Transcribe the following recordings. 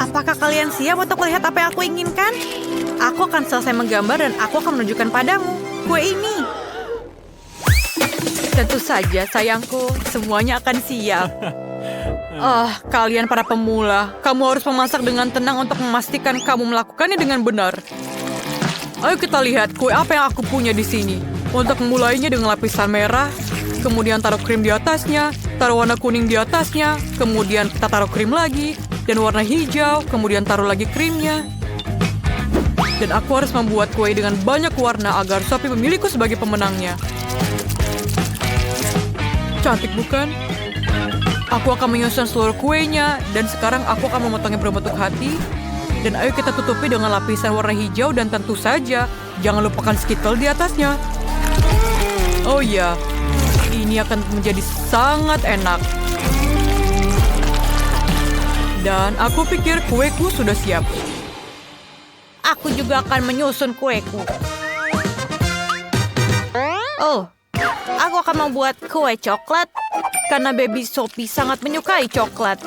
Apakah kalian siap untuk melihat apa yang aku inginkan? Aku akan selesai menggambar dan aku akan menunjukkan padamu kue ini. Tentu saja, sayangku. Semuanya akan siap. Kalian para pemula. Kamu harus memasak dengan tenang untuk memastikan kamu melakukannya dengan benar. Ayo kita lihat kue apa yang aku punya di sini. Untuk memulainya dengan lapisan merah, kemudian taruh krim di atasnya, taruh warna kuning di atasnya, kemudian kita taruh krim lagi, dan warna hijau, kemudian taruh lagi krimnya. Dan aku harus membuat kue dengan banyak warna agar Sophie memilihku sebagai pemenangnya. Cantik bukan? Aku akan menyusun seluruh kuenya, dan sekarang aku akan memotongnya berbentuk hati. Dan ayo kita tutupi dengan lapisan warna hijau, dan tentu saja, jangan lupakan skittle di atasnya. Oh ya, ini akan menjadi sangat enak. Dan aku pikir kueku sudah siap. Aku juga akan menyusun kueku. Oh, aku akan membuat kue coklat. Karena baby Sophie sangat menyukai coklat.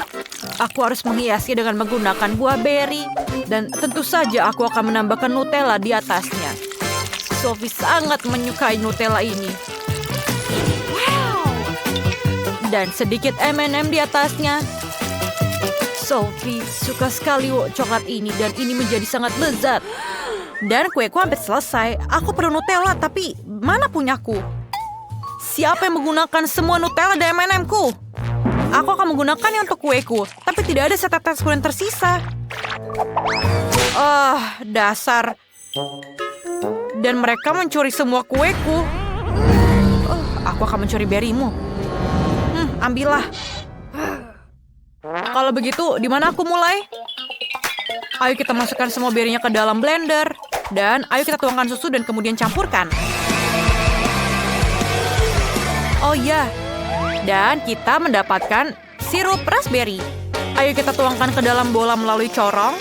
Aku harus menghiasnya dengan menggunakan buah beri. Dan tentu saja aku akan menambahkan Nutella di atasnya. Sophie sangat menyukai Nutella ini. Dan sedikit M&M di atasnya. Sophie suka sekali coklat ini dan ini menjadi sangat lezat. Dan kueku hampir selesai. Aku perlu Nutella, tapi mana punyaku? Siapa yang menggunakan semua Nutella dan M&M-ku? Aku akan menggunakannya untuk kueku, tapi tidak ada setetes kue yang tersisa. Dasar. Dan mereka mencuri semua kueku. Aku akan mencuri berimu. Ambillah. Kalau begitu, di mana aku mulai? Ayo kita masukkan semua berinya ke dalam blender. Dan ayo kita tuangkan susu dan kemudian campurkan. Oh ya, dan kita mendapatkan sirup raspberry. Ayo kita tuangkan ke dalam bola melalui corong.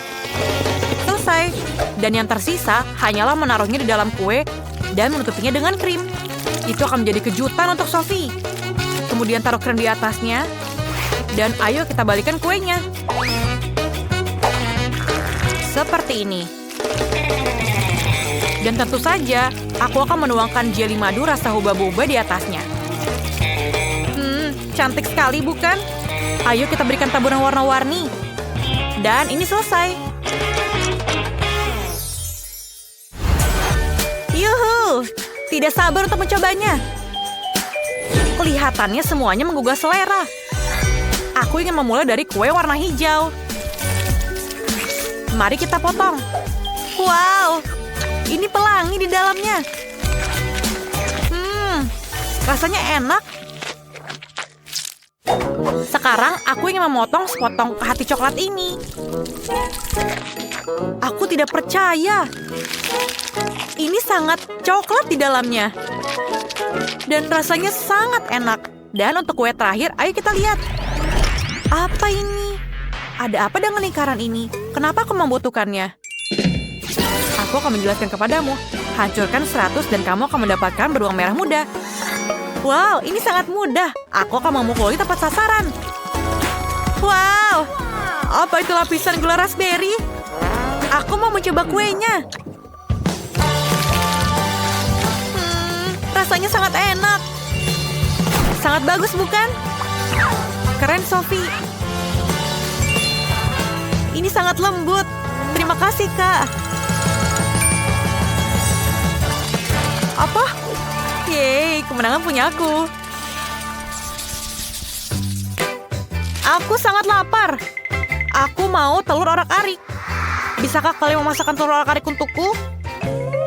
Selesai. Dan yang tersisa hanyalah menaruhnya di dalam kue dan menutupinya dengan krim. Itu akan menjadi kejutan untuk Sophie. Kemudian taruh krim di atasnya. Dan ayo kita balikan kuenya. Seperti ini. Dan tentu saja, aku akan menuangkan jeli madu rasa huba-buba di atasnya. Cantik sekali bukan? Ayo kita berikan taburan warna-warni. Dan ini selesai. Yuhu! Tidak sabar untuk mencobanya. Kelihatannya semuanya menggugah selera. Aku ingin memulai dari kue warna hijau. Mari kita potong. Wow! Ini pelangi di dalamnya. Rasanya enak. Sekarang aku ingin memotong sepotong hati coklat ini. Aku tidak percaya. Ini sangat coklat di dalamnya. Dan rasanya sangat enak. Dan untuk kue terakhir, ayo kita lihat. Apa ini? Ada apa dengan lingkaran ini? Kenapa aku membutuhkannya? Aku akan menjelaskan kepadamu. Hancurkan 100 dan kamu akan mendapatkan beruang merah muda. Wow, ini sangat mudah. Aku akan memukuli tepat sasaran. Wow, apa itu lapisan gula raspberry? Aku mau mencoba kuenya. Rasanya sangat enak. Sangat bagus, bukan? Keren, Sophie. Ini sangat lembut. Terima kasih, Kak. Apa? Yeay, kemenangan punya aku. Aku sangat lapar. Aku mau telur orak-arik. Bisakah kalian memasakkan telur orak-arik untukku?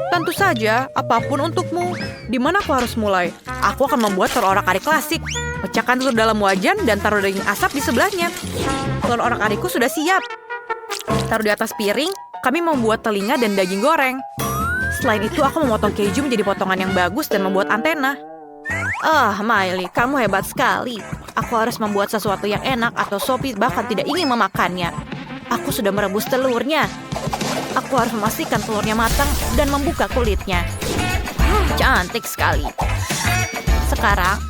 Tentu saja, apapun untukmu. Di mana aku harus mulai? Aku akan membuat telur orak-arik klasik. Pecahkan telur dalam wajan dan taruh daging asap di sebelahnya. Telur orak-arikku sudah siap. Taruh di atas piring, kami membuat telinga dan daging goreng. Selain itu, aku memotong keju menjadi potongan yang bagus dan membuat antena. Miley, kamu hebat sekali. Aku harus membuat sesuatu yang enak atau Sophie bahkan tidak ingin memakannya. Aku sudah merebus telurnya. Aku harus memastikan telurnya matang dan membuka kulitnya. Cantik sekali. Sekarang,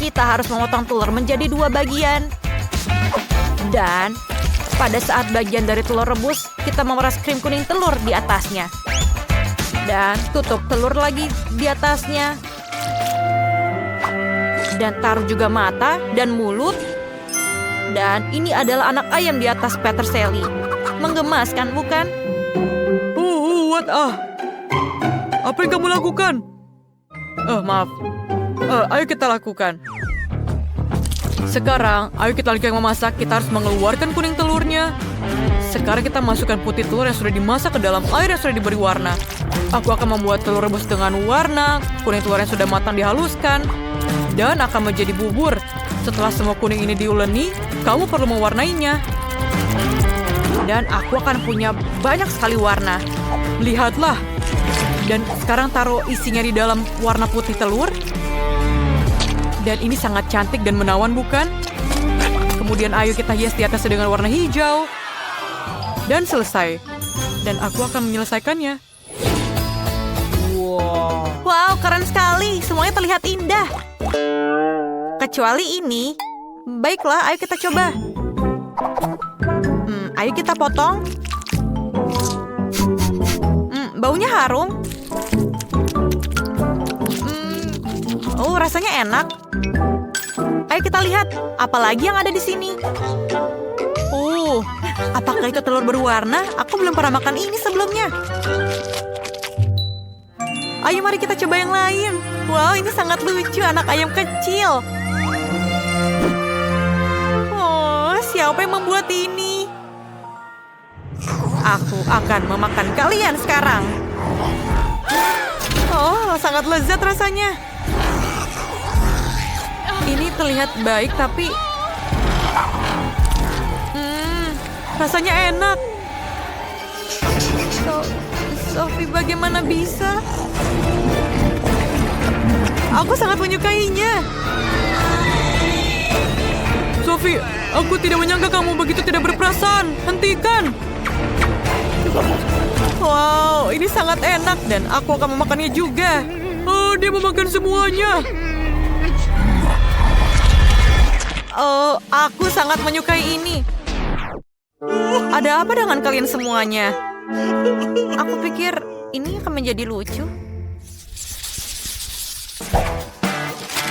kita harus memotong telur menjadi 2 bagian. Dan Pada saat bagian dari telur rebus, kita memeras krim kuning telur di atasnya. Dan tutup telur lagi di atasnya. Dan taruh juga mata dan mulut. Dan ini adalah anak ayam di atas peterseli. Menggemaskan, bukan? What? Apa yang kamu lakukan? Maaf. Ayo kita lakukan. Sekarang, ayo kita lanjutkan memasak. Kita harus mengeluarkan kuning telurnya. Sekarang kita masukkan putih telur yang sudah dimasak ke dalam air yang sudah diberi warna. Aku akan membuat telur rebus dengan warna. Kuning telur yang sudah matang dihaluskan. Dan akan menjadi bubur. Setelah semua kuning ini diuleni, kamu perlu mewarnainya. Dan aku akan punya banyak sekali warna. Lihatlah. Dan sekarang taruh isinya di dalam warna putih telur. Dan ini sangat cantik dan menawan, bukan? Kemudian ayo kita hias di atasnya dengan warna hijau. Dan selesai. Dan aku akan menyelesaikannya. Wow, keren sekali. Semuanya terlihat indah. Kecuali ini. Baiklah, ayo kita coba. Ayo kita potong. Baunya harum. Oh, rasanya enak. Ayo kita lihat, apa lagi yang ada di sini. Oh, apakah itu telur berwarna? Aku belum pernah makan ini sebelumnya. Ayo mari kita coba yang lain. Wow, ini sangat lucu, anak ayam kecil. Oh, siapa yang membuat ini? Aku akan memakan kalian sekarang. Oh, sangat lezat rasanya. Ini terlihat baik, tapi rasanya enak. Sophie, bagaimana bisa? Aku sangat menyukainya. Sophie, aku tidak menyangka kamu begitu tidak berperasaan. Hentikan. Wow, ini sangat enak dan aku akan memakannya juga. Oh, dia memakan semuanya. Oh, aku sangat menyukai ini. Ada apa dengan kalian semuanya? Aku pikir ini akan menjadi lucu.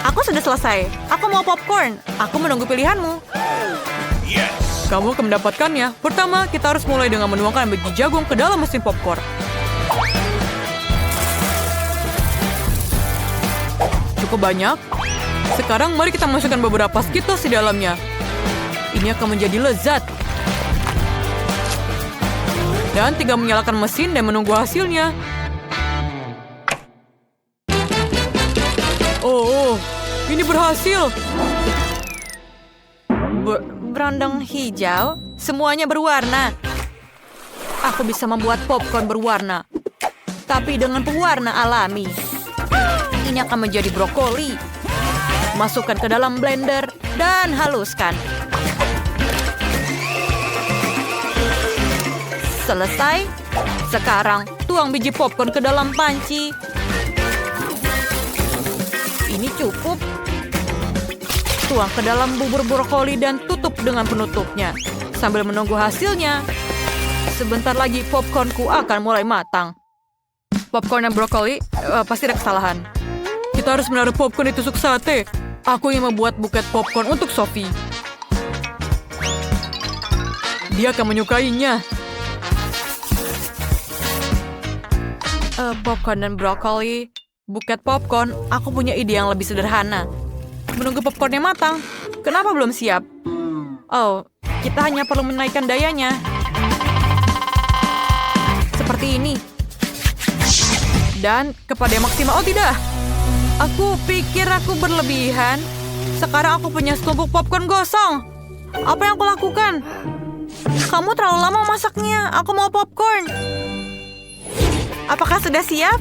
Aku sudah selesai. Aku mau popcorn. Aku menunggu pilihanmu. Kamu akan mendapatkannya. Pertama, kita harus mulai dengan menuangkan biji jagung ke dalam mesin popcorn. Cukup banyak. Sekarang mari kita masukkan beberapa Skittles di dalamnya. Ini akan menjadi lezat. Dan tinggal menyalakan mesin dan menunggu hasilnya. Oh, ini berhasil. Berondong hijau, semuanya berwarna. Aku bisa membuat popcorn berwarna, tapi dengan pewarna alami. Ini akan menjadi brokoli. Masukkan ke dalam blender dan haluskan. Selesai. Sekarang tuang biji popcorn ke dalam panci. Ini cukup. Tuang ke dalam bubur brokoli dan tutup dengan penutupnya. Sambil menunggu hasilnya. Sebentar lagi popcornku akan mulai matang. Popcorn dan brokoli pasti ada kesalahan. Kita harus menaruh popcorn di tusuk sate. Aku ingin membuat buket popcorn untuk Sophie. Dia akan menyukainya. Popcorn dan brokoli. Buket popcorn, aku punya ide yang lebih sederhana. Menunggu popcornnya matang. Kenapa belum siap? Oh, kita hanya perlu menaikkan dayanya. Seperti ini. Dan kepada yang maksimal. Oh tidak. Aku pikir aku berlebihan. Sekarang aku punya setumpuk popcorn gosong. Apa yang aku lakukan? Kamu terlalu lama masaknya. Aku mau popcorn. Apakah sudah siap?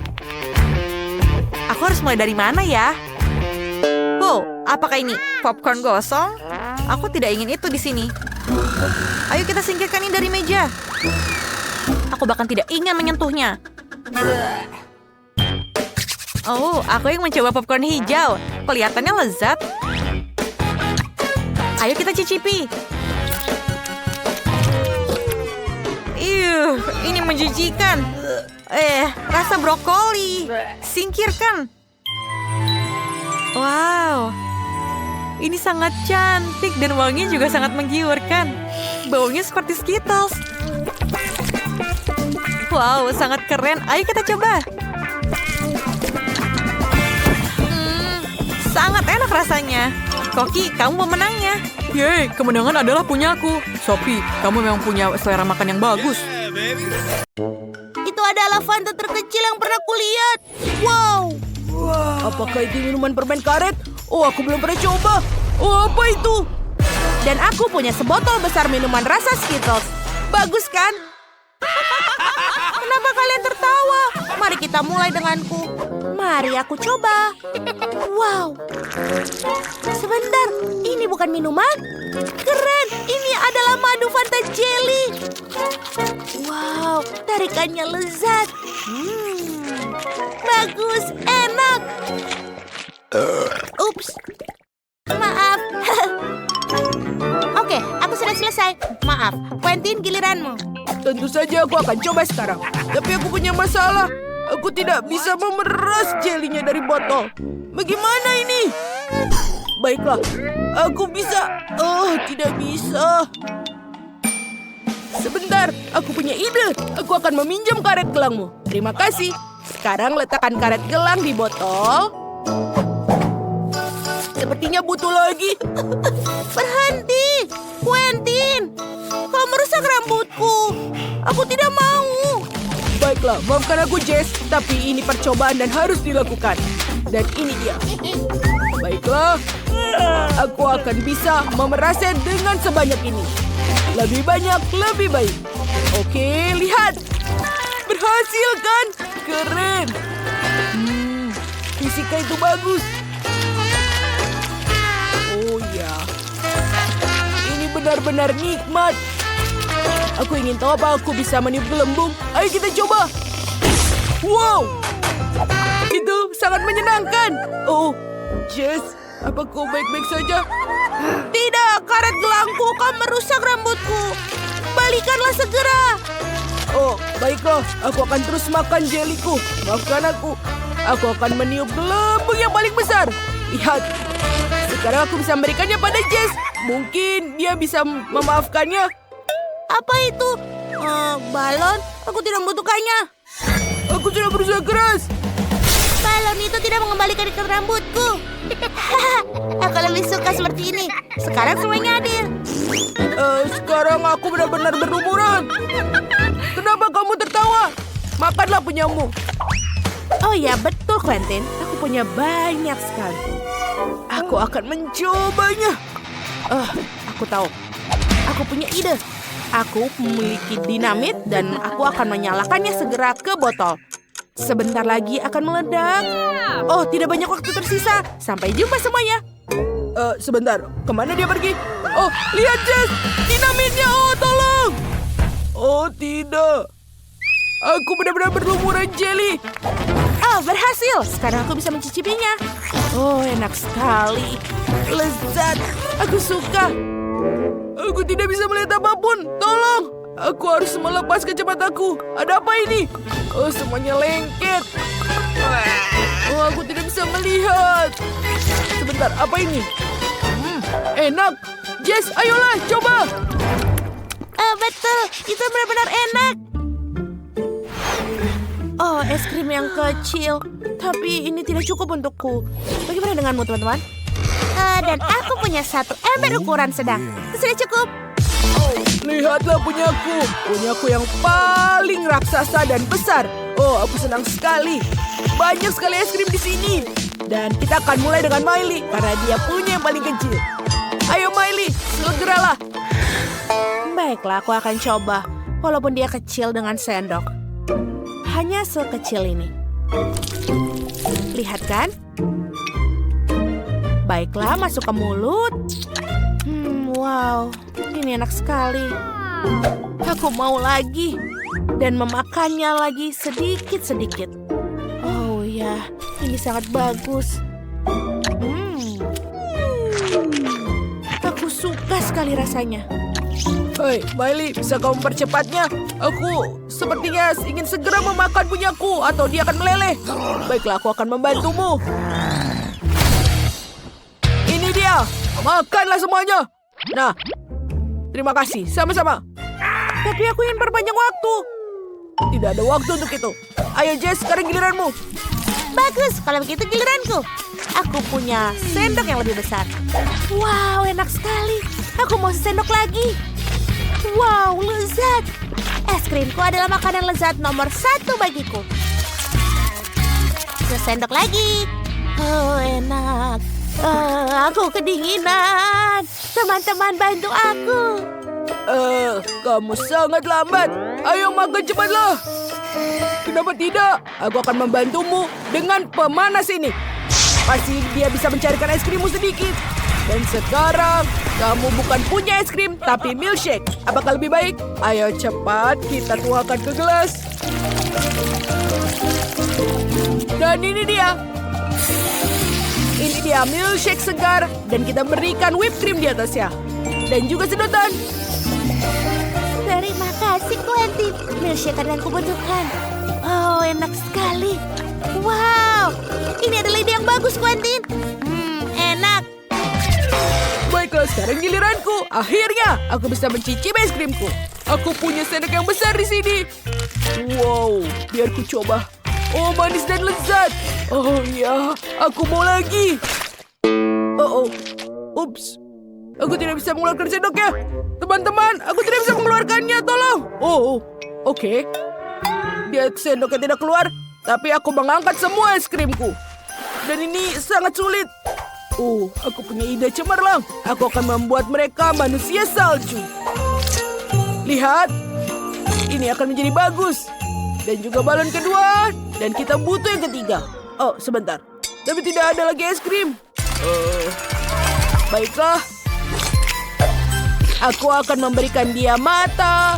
Aku harus mulai dari mana ya? Oh, apakah ini popcorn gosong? Aku tidak ingin itu di sini. Ayo kita singkirkan ini dari meja. Aku bahkan tidak ingin menyentuhnya. Oh, aku yang mencoba popcorn hijau. Kelihatannya lezat. Ayo kita cicipi. Ini menjijikan. Rasa brokoli. Singkirkan. Wow. Ini sangat cantik dan wanginya juga sangat menggiurkan. Baunya seperti Skittles. Wow, sangat keren. Ayo kita coba. Sangat enak rasanya. Koki, kamu pemenangnya. Yeay, kemenangan adalah punyaku. Sophie, kamu memang punya selera makan yang bagus. Itu adalah Fanta terkecil yang pernah kulihat. Wow. Apakah itu minuman permen karet? Oh, aku belum pernah coba. Oh, apa itu? Dan aku punya sebotol besar minuman rasa Skittles. Bagus kan? Kenapa kalian tertawa? Mari kita mulai denganku. Mari aku coba. Wow. Sebentar, ini bukan minuman? Keren, ini adalah madu Fanta Jelly. Wow, tarikannya lezat. Bagus, enak. Ups. Maaf. Oke, aku sudah selesai. Maaf, Quentin, giliranmu. Tentu saja aku akan coba sekarang. Tapi aku punya masalah. Aku tidak bisa memeras jelinya dari botol. Bagaimana ini? Baiklah, aku bisa. Oh, tidak bisa. Sebentar, aku punya ide. Aku akan meminjam karet gelangmu. Terima kasih. Sekarang letakkan karet gelang di botol. Sepertinya butuh lagi. Berhenti, Quentin. Kau merusak rambutku. Aku tidak mau. Baiklah, maafkan aku Jess. Tapi ini percobaan dan harus dilakukan. Dan ini dia. Baiklah, aku akan bisa memerasnya dengan sebanyak ini. Lebih banyak, lebih baik. Oke, lihat. Berhasil kan? Keren. Fisika itu bagus. Oh ya. Ini benar-benar nikmat. Aku ingin tahu apa aku bisa meniup gelembung. Ayo kita coba. Wow. Itu sangat menyenangkan. Oh, Jess, apa kau baik-baik saja? Tidak, karet gelangku, kau merusak rambutku. Balikanlah segera. Oh, baiklah. Aku akan terus makan jeliku. Maafkan aku. Aku akan meniup gelembung yang paling besar. Lihat. Sekarang aku bisa memberikannya pada Jess. Mungkin dia bisa memaafkannya. Apa itu? Balon? Aku tidak membutuhkannya. Aku sudah berusaha keras. Balon itu tidak mengembalikan ikat rambutku. Aku lebih suka seperti ini. Sekarang semuanya adil. Sekarang aku benar-benar berlumuran. Kenapa kamu tertawa? Makanlah punyamu. Oh ya, betul Quentin. Aku punya banyak sekali. Aku akan mencobanya. Aku tahu. Aku punya ide. Aku memiliki dinamit dan aku akan menyalakannya segera ke botol. Sebentar lagi akan meledak. Oh, tidak banyak waktu tersisa. Sampai jumpa semuanya. Sebentar. Kemana dia pergi? Oh, lihat Jess. Dinamitnya. Oh, tolong. Oh, tidak. Aku benar-benar berlumuran jelly. Oh, berhasil. Sekarang aku bisa mencicipinya. Oh, enak sekali. Lezat. Aku suka. Aku tidak bisa melihat apapun. Tolong. Aku harus melepas kacamataku. Ada apa ini? Oh, semuanya lengket. Oh, aku tidak bisa melihat. Sebentar, apa ini? Enak. Jess, ayolah, coba. Betul. Itu benar-benar enak. Oh, es krim yang kecil. Tapi ini tidak cukup untukku. Bagaimana denganmu, teman-teman? Dan aku punya satu ember ukuran sedang. Itu sudah cukup. Lihatlah punyaku. Punyaku yang paling raksasa dan besar. Oh, aku senang sekali. Banyak sekali es krim di sini. Dan kita akan mulai dengan Miley. Karena dia punya yang paling kecil. Ayo Miley, segeralah. Baiklah, aku akan coba. Walaupun dia kecil dengan sendok. Hanya sekecil ini. Lihat kan? Baiklah, masuk ke mulut. Wow, ini enak sekali. Aku mau lagi. Dan memakannya lagi sedikit-sedikit. Oh ya, ini sangat bagus. Aku suka sekali rasanya. Hei, Miley, bisa kau mempercepatnya? Aku sepertinya ingin segera memakan punyaku atau dia akan meleleh. Baiklah, aku akan membantumu. Ini dia, makanlah semuanya. Nah, terima kasih, sama-sama. Tapi aku ingin perpanjang waktu. Tidak ada waktu untuk itu. Ayo Jess, sekarang giliranmu. Bagus, kalau begitu giliranku. Aku punya sendok yang lebih besar. Wow, enak sekali. Aku mau sendok lagi. Wow, lezat. Es krimku adalah makanan lezat nomor 1 bagiku. Sendok lagi. Oh, enak. Aku kedinginan. Teman-teman bantu aku. Kamu sangat lambat. Ayo makan cepatlah. Kenapa tidak? Aku akan membantumu dengan pemanas ini. Pasti dia bisa mencarikan es krimmu sedikit. Dan sekarang, kamu bukan punya es krim, tapi milkshake. Apakah lebih baik? Ayo cepat, kita tuangkan ke gelas. Dan ini dia. Ini dia milkshake segar. Dan kita berikan whipped cream di atasnya. Dan juga sedotan. Terima kasih, Quentin. Milkshake yang kubutuhkan. Oh, enak sekali. Wow, ini adalah ide yang bagus, Quentin. Enak. Baiklah, sekarang giliranku. Akhirnya, aku bisa mencicipi es krimku. Aku punya sendok yang besar di sini. Wow, biar ku coba. Oh, manis dan lezat. Oh ya, aku mau lagi. Ups. Aku tidak bisa mengeluarkan sendoknya. Teman-teman, aku tidak bisa mengeluarkannya. Tolong. Oke. Dia sendoknya tidak keluar, tapi aku mengangkat semua es krimku. Dan ini sangat sulit. Aku punya ide cemerlang. Aku akan membuat mereka manusia salju. Lihat, ini akan menjadi bagus. Dan juga balon kedua. Dan kita butuh yang ketiga. Oh, sebentar. Tapi tidak ada lagi es krim. Baiklah. Aku akan memberikan dia mata,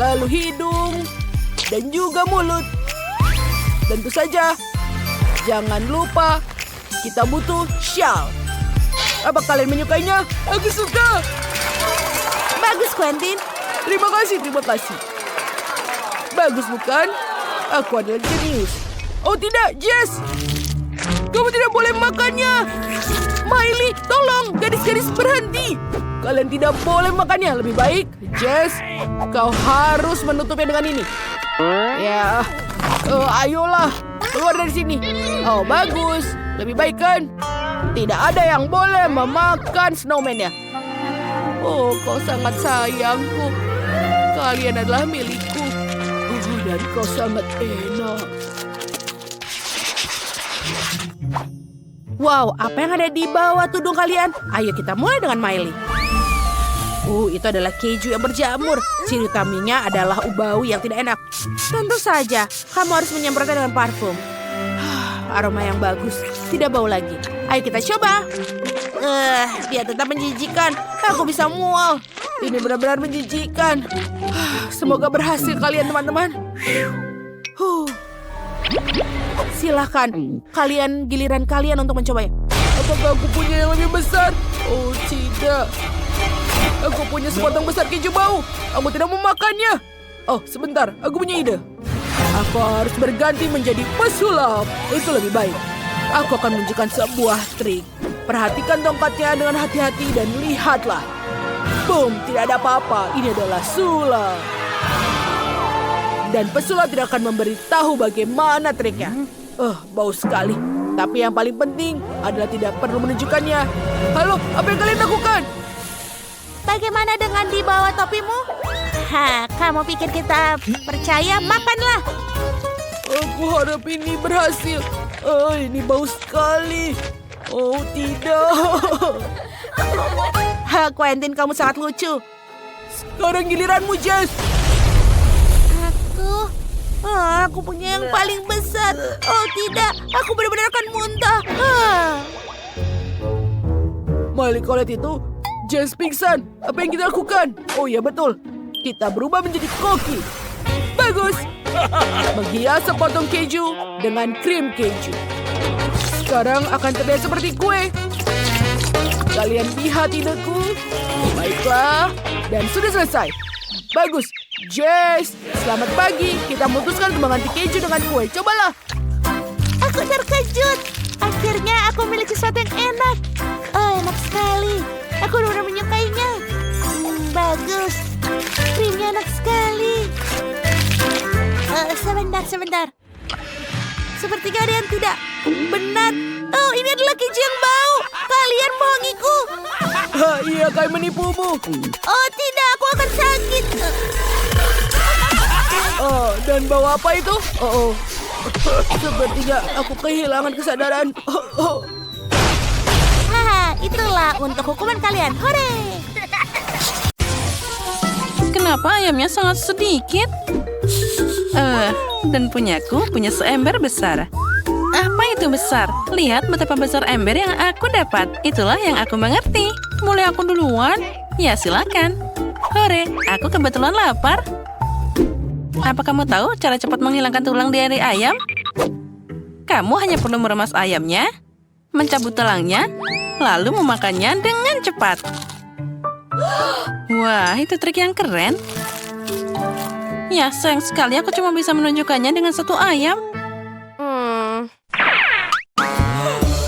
lalu hidung, dan juga mulut. Tentu saja, jangan lupa kita butuh shawl. Apa kalian menyukainya? Aku suka. Bagus, Quentin. Terima kasih. Bagus bukan? Aku adalah jenius. Oh tidak, Jess. Kamu tidak boleh memakannya. Miley, tolong. Gadis-gadis berhenti. Kalian tidak boleh makannya. Lebih baik, Jess, kau harus menutupnya dengan ini. Ya, ayolah. Keluar dari sini. Oh, bagus. Lebih baik kan? Tidak ada yang boleh memakan snowman-nya. Oh, kau sangat sayangku. Kalian adalah milikku. Oh, dan kau sangat enak. Wow, apa yang ada di bawah tudung kalian? Ayo kita mulai dengan Miley. Itu adalah keju yang berjamur. Ciri utamanya adalah bau yang tidak enak. Tentu saja, kamu harus menyemprotnya dengan parfum. Aroma yang bagus, tidak bau lagi. Ayo kita coba. Dia tetap menjijikan. Aku bisa mual. Ini benar-benar menjijikan. Semoga berhasil kalian, teman-teman. Silahkan, giliran kalian untuk mencobanya. Apakah aku punya yang lebih besar? Oh, tidak. Aku punya sepotong besar keju bau. Aku tidak mau makannya. Oh, sebentar. Aku punya ide. Aku harus berganti menjadi pesulap. Itu lebih baik. Aku akan menunjukkan sebuah trik. Perhatikan tongkatnya dengan hati-hati dan lihatlah. Boom, tidak ada apa-apa. Ini adalah sulap. Dan pesulap tidak akan memberitahu bagaimana triknya. Bau sekali. Tapi yang paling penting adalah tidak perlu menunjukkannya. Halo, apa yang kalian lakukan? Bagaimana dengan di bawah topimu? Kamu pikir kita percaya? Makanlah. Aku harap ini berhasil. Ini bau sekali. Oh, tidak. Quentin, kamu sangat lucu. Sekarang giliranmu, Jess. Aku punya yang paling besar. Oh, tidak. Aku benar-benar akan muntah. Miley, kau lihat itu? Jess pingsan. Apa yang kita lakukan? Oh ya, betul. Kita berubah menjadi koki. Bagus. Menghias sepotong keju dengan krim keju. Sekarang akan terlihat seperti kue. Kalian lihat ideku? Baiklah. Dan sudah selesai. Bagus. Jess, selamat pagi. Kita memutuskan untuk mengganti keju dengan kue. Cobalah. Aku terkejut. Akhirnya aku memiliki sesuatu yang enak. Oh, enak sekali. Aku benar-benar menyukainya. Bagus. Krimnya enak sekali. Sebentar. Sepertinya ada yang tidak benar. Oh, ini adalah keju yang bau. Kalian bohongiku. Iya, kami menipumu. Oh, tidak. Aku akan sakit. Oh, dan bau apa itu? Oh. Sepertinya aku kehilangan kesadaran. Haha, itulah untuk hukuman kalian. Hore! Kenapa ayamnya sangat sedikit? Dan punyaku punya seember besar. Apa itu besar? Lihat betapa besar ember yang aku dapat. Itulah yang aku mengerti. Mulai aku duluan? Ya, silakan. Hore, aku kebetulan lapar. Apa kamu tahu cara cepat menghilangkan tulang dari ayam? Kamu hanya perlu meremas ayamnya, mencabut tulangnya, lalu memakannya dengan cepat. Wah, itu trik yang keren. Ya, sayang sekali aku cuma bisa menunjukkannya dengan satu ayam.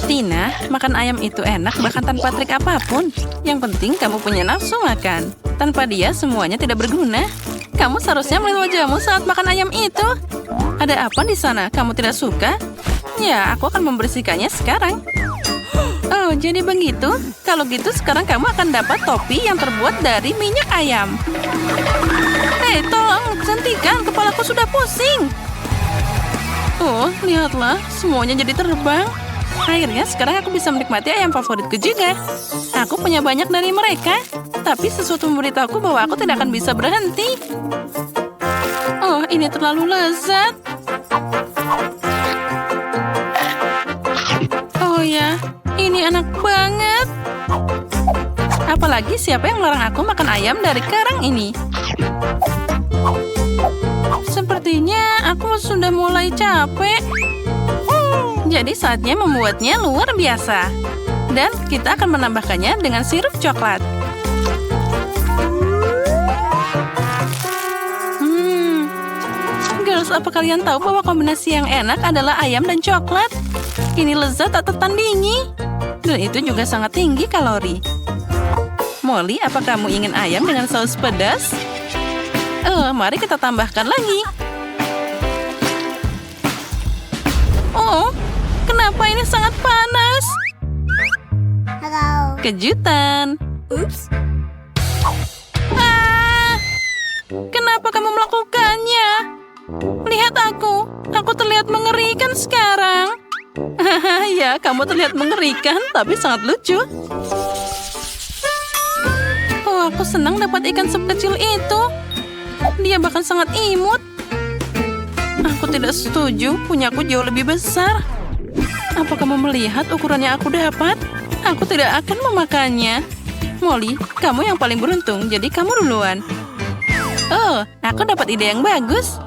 Tina, makan ayam itu enak bahkan tanpa trik apapun. Yang penting kamu punya nafsu makan. Tanpa dia, semuanya tidak berguna. Kamu seharusnya melihat wajahmu saat makan ayam itu. Ada apa di sana? Kamu tidak suka? Ya, aku akan membersihkannya sekarang. Oh, jadi begitu? Kalau gitu sekarang kamu akan dapat topi yang terbuat dari minyak ayam. Hei, tolong, hentikan. Kepalaku sudah pusing. Oh, lihatlah. Semuanya jadi terbang. Akhirnya sekarang aku bisa menikmati ayam favoritku juga. Aku punya banyak dari mereka. Tapi sesuatu memberitahuku bahwa aku tidak akan bisa berhenti. Oh, ini terlalu lezat. Oh ya, ini enak banget. Apalagi siapa yang melarang aku makan ayam dari karang ini? Sepertinya aku sudah mulai capek. Jadi saatnya membuatnya luar biasa. Dan kita akan menambahkannya dengan sirup coklat. Girls, apa kalian tahu bahwa kombinasi yang enak adalah ayam dan coklat? Ini lezat tak tertandingi. Dan itu juga sangat tinggi kalori. Molly, apa kamu ingin ayam dengan saus pedas? Mari kita tambahkan lagi. Oh, kenapa ini sangat panas? Halo. Kejutan. Ups. Kenapa kamu melakukannya? Lihat aku. Aku terlihat mengerikan sekarang. Ya, kamu terlihat mengerikan, tapi sangat lucu. Oh, aku senang dapat ikan sekecil itu. Dia bahkan sangat imut. Aku tidak setuju, punyaku jauh lebih besar. Apa kamu melihat ukuran yang aku dapat? Aku tidak akan memakannya. Molly, kamu yang paling beruntung, jadi kamu duluan. Oh, aku dapat ide yang bagus.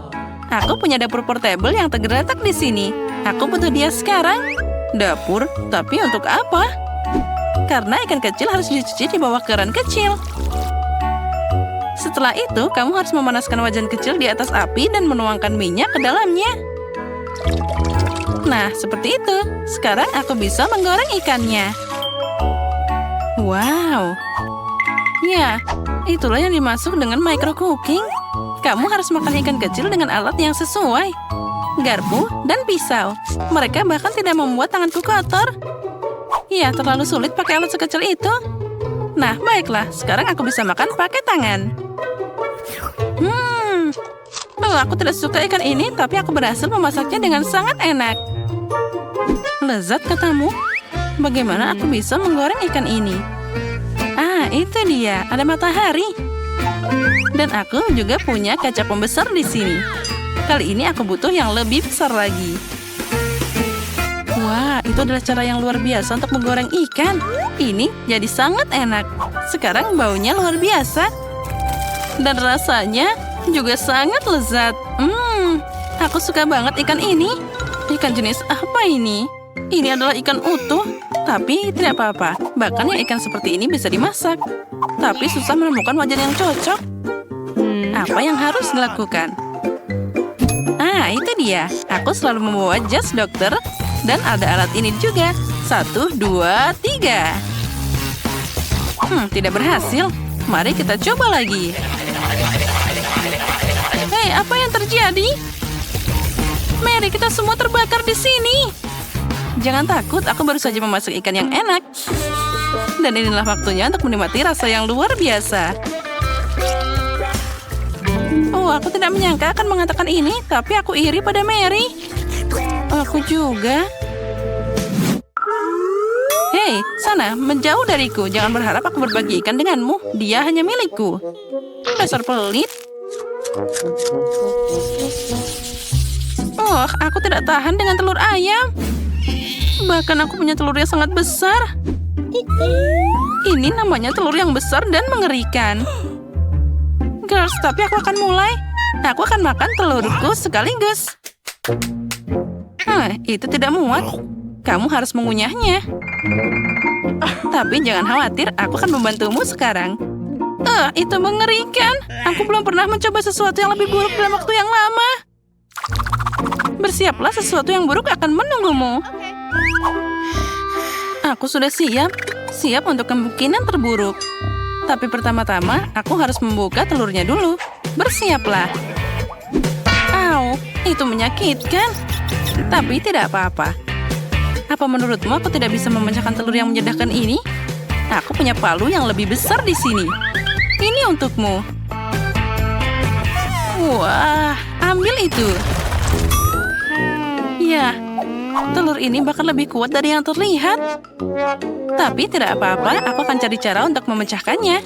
Aku punya dapur portable yang tergeletak di sini. Aku butuh dia sekarang. Dapur? Tapi untuk apa? Karena ikan kecil harus dicuci di bawah keran kecil. Setelah itu, kamu harus memanaskan wajan kecil di atas api dan menuangkan minyak ke dalamnya. Nah, seperti itu. Sekarang aku bisa menggoreng ikannya. Wow. Ya, itulah yang dimaksud dengan micro cooking. Kamu harus makan ikan kecil dengan alat yang sesuai. Garpu dan pisau. Mereka bahkan tidak membuat tanganku kotor. Ya, terlalu sulit pakai alat sekecil itu. Nah, baiklah. Sekarang aku bisa makan pakai tangan. Oh, aku tidak suka ikan ini, tapi aku berhasil memasaknya dengan sangat enak. Lezat katamu? Bagaimana aku bisa menggoreng ikan ini? Ah, itu dia. Ada matahari. Dan aku juga punya kaca pembesar di sini. Kali ini aku butuh yang lebih besar lagi. Wah, itu adalah cara yang luar biasa untuk menggoreng ikan. Ini jadi sangat enak. Sekarang baunya luar biasa. Dan rasanya juga sangat lezat. Aku suka banget ikan ini. Ikan jenis apa ini? Ini adalah ikan utuh, tapi tidak apa-apa. Bahkan yang ikan seperti ini bisa dimasak. tapi susah menemukan wajan yang cocok. Apa yang harus dilakukan? Ah, itu dia. Aku selalu membawa jas dokter dan ada alat ini juga. 1, 2, 3. Tidak berhasil. Mari kita coba lagi. Hei, apa yang terjadi? Mary, kita semua terbakar di sini. Jangan takut, aku baru saja memasak ikan yang enak. Dan inilah waktunya untuk menikmati rasa yang luar biasa. Oh, aku tidak menyangka akan mengatakan ini, tapi aku iri pada Mary. Aku juga. Hei, sana, menjauh dariku. Jangan berharap aku berbagi ikan denganmu. Dia hanya milikku. Dasar pelit. Oh, aku tidak tahan dengan telur ayam. Bahkan aku punya telur yang sangat besar. Ini namanya telur yang besar dan mengerikan. Girls, tapi aku akan mulai. Aku akan makan telurku sekaligus. Itu tidak muat. Kamu harus mengunyahnya. Tapi jangan khawatir, aku akan membantumu sekarang. Itu mengerikan. Aku belum pernah mencoba sesuatu yang lebih buruk dalam waktu yang lama. Bersiaplah, sesuatu yang buruk akan menunggumu. Aku sudah siap untuk kemungkinan terburuk. Tapi pertama-tama, aku harus membuka telurnya dulu. Bersiaplah. Au, itu menyakitkan. Tapi tidak apa-apa. Apa menurutmu aku tidak bisa memecahkan telur yang menyedihkan ini? Aku punya palu yang lebih besar di sini. Ini untukmu. Wah, ambil itu. Ya, telur ini bahkan lebih kuat dari yang terlihat. Tapi tidak apa-apa, aku akan cari cara untuk memecahkannya.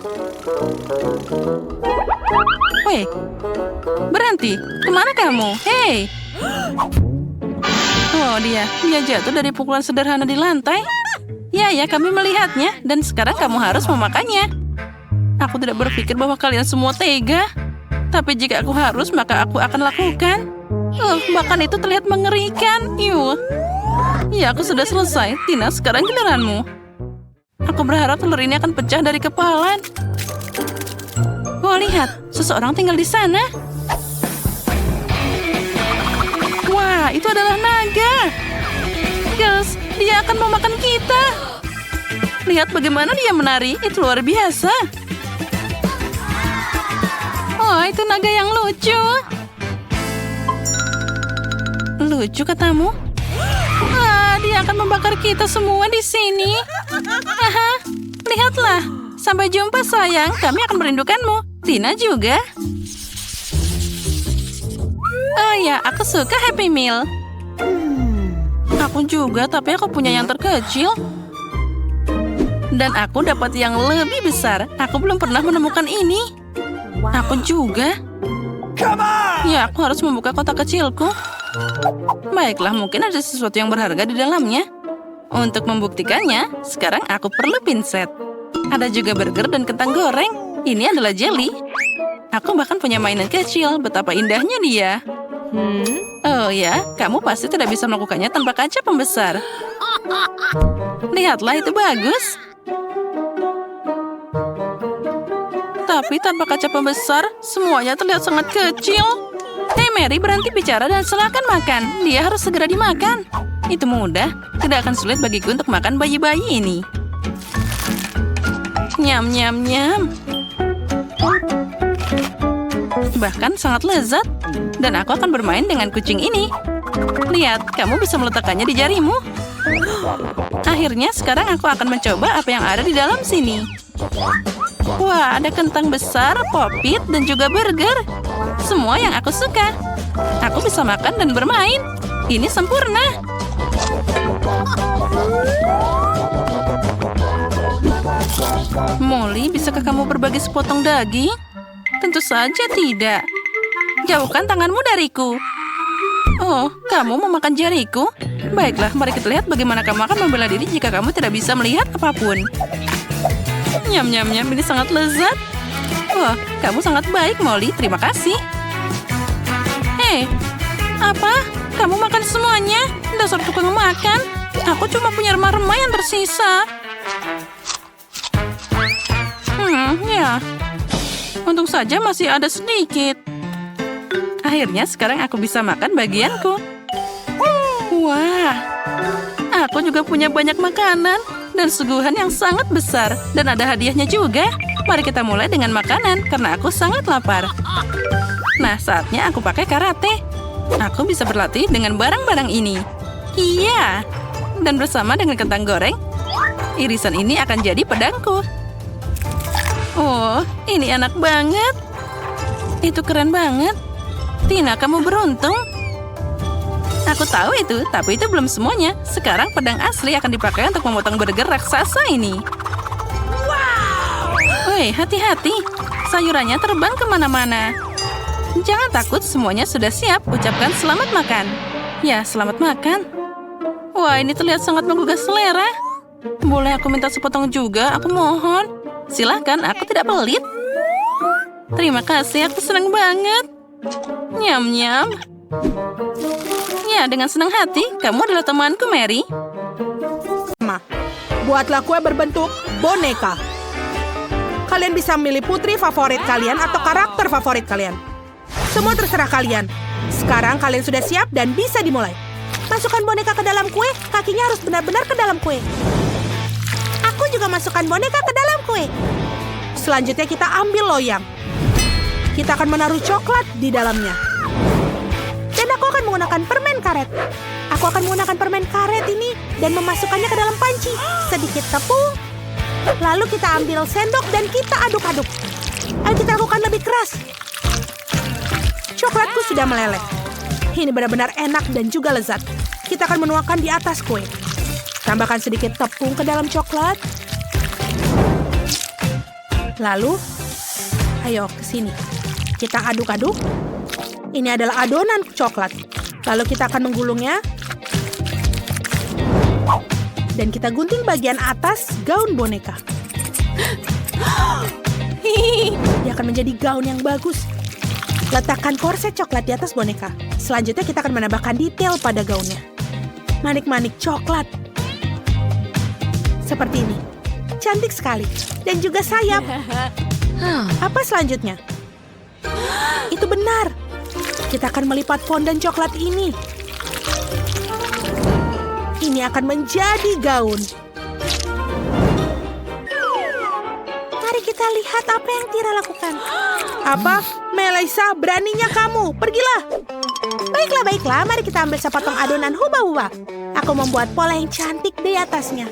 Weh, berhenti. Kemana kamu? Hei! Oh, dia jatuh dari pukulan sederhana di lantai. Ya, kami melihatnya. Dan sekarang kamu harus memakannya. Aku tidak berpikir bahwa kalian semua tega. Tapi jika aku harus, maka aku akan lakukan. Bahkan itu terlihat mengerikan. Ya, aku sudah selesai. Tina, sekarang giliranmu. Aku berharap telur ini akan pecah dari kepala. Wah, lihat. Seseorang tinggal di sana. Wah, itu adalah naga. Girls, dia akan memakan kita. Lihat bagaimana dia menari. Itu luar biasa. Oh, itu naga yang lucu. Lucu katamu? Dia akan membakar kita semua di sini. Lihatlah. Sampai jumpa sayang. Kami akan merindukanmu. Tina juga. Oh ya, aku suka Happy Meal. Aku juga, tapi aku punya yang terkecil. Dan aku dapat yang lebih besar. Aku belum pernah menemukan ini. Aku juga. Ya, aku harus membuka kotak kecilku. Baiklah, mungkin ada sesuatu yang berharga di dalamnya. Untuk membuktikannya, sekarang aku perlu pinset. Ada juga burger dan kentang goreng. Ini adalah jelly. Aku bahkan punya mainan kecil. Betapa indahnya dia. Oh ya, kamu pasti tidak bisa melakukannya tanpa kaca pembesar. Lihatlah, itu bagus. Tapi tanpa kaca pembesar, semuanya terlihat sangat kecil. Hei Mary, berhenti bicara dan silakan makan. Dia harus segera dimakan. Itu mudah. Tidak akan sulit bagiku untuk makan bayi-bayi ini. Nyam, nyam, nyam. Bahkan sangat lezat. Dan aku akan bermain dengan kucing ini. Lihat, kamu bisa meletakkannya di jarimu. Akhirnya, sekarang aku akan mencoba apa yang ada di dalam sini. Wah, ada kentang besar, popit, dan juga burger. Semua yang aku suka. Aku bisa makan dan bermain. Ini sempurna. Molly, bisakah kamu berbagi sepotong daging? Tentu saja tidak. Jauhkan tanganmu dariku. Oh, kamu mau makan jariku? Baiklah, mari kita lihat bagaimana kamu akan membela diri jika kamu tidak bisa melihat apapun. Nyam, nyam, nyam, ini sangat lezat. Wah, kamu sangat baik, Molly. Terima kasih. Hei, apa? Kamu makan semuanya? Dasar tukang makan. Aku cuma punya remah-remah yang tersisa. Ya. Untung saja masih ada sedikit. Akhirnya sekarang aku bisa makan bagianku. Wah, aku juga punya banyak makanan dan suguhan yang sangat besar. Dan ada hadiahnya juga. Mari kita mulai dengan makanan karena aku sangat lapar. Nah, saatnya aku pakai karate. Aku bisa berlatih dengan barang-barang ini. Iya. Dan bersama dengan kentang goreng, irisan ini akan jadi pedangku. Oh, ini enak banget. Itu keren banget. Tina, kamu beruntung. Aku tahu itu, tapi itu belum semuanya. Sekarang pedang asli akan dipakai untuk memotong burger raksasa ini. Woi, hati-hati. Sayurannya terbang kemana-mana. Jangan takut, semuanya sudah siap. Ucapkan selamat makan. Ya, selamat makan. Wah, ini terlihat sangat menggugah selera. Boleh aku minta sepotong juga? Aku mohon. Silahkan, aku tidak pelit. Terima kasih, aku senang banget. Nyam-nyam. Ya, dengan senang hati. Kamu adalah temanku, Mary. Buatlah kue berbentuk boneka. Kalian bisa memilih putri favorit kalian atau karakter favorit kalian. Semua terserah kalian. Sekarang kalian sudah siap dan bisa dimulai. Masukkan boneka ke dalam kue, kakinya harus benar-benar ke dalam kue. Aku juga masukkan boneka ke dalam kue. Selanjutnya kita ambil loyang. Kita akan menaruh coklat di dalamnya. Dan aku akan menggunakan permen karet. Aku akan menggunakan permen karet ini dan memasukkannya ke dalam panci. Sedikit tepung. Lalu kita ambil sendok dan kita aduk-aduk. Ayo kita lakukan lebih keras. Coklatku sudah meleleh. Ini benar-benar enak dan juga lezat. Kita akan menuangkan di atas kue. Tambahkan sedikit tepung ke dalam coklat. Lalu, ayo ke sini. Kita aduk-aduk. Ini adalah adonan coklat. Lalu kita akan menggulungnya. Dan kita gunting bagian atas gaun boneka. Dia akan menjadi gaun yang bagus. Letakkan korset coklat di atas boneka. Selanjutnya kita akan menambahkan detail pada gaunnya. Manik-manik coklat. Seperti ini. Cantik sekali. Dan juga sayap. Apa selanjutnya? Itu benar. Kita akan melipat fondan coklat ini. Ini akan menjadi gaun. Mari kita lihat apa yang Tira lakukan. Apa? Melisa, beraninya kamu. Pergilah. Baiklah. Mari kita ambil sepotong adonan huba-huba. Aku membuat pola yang cantik di atasnya.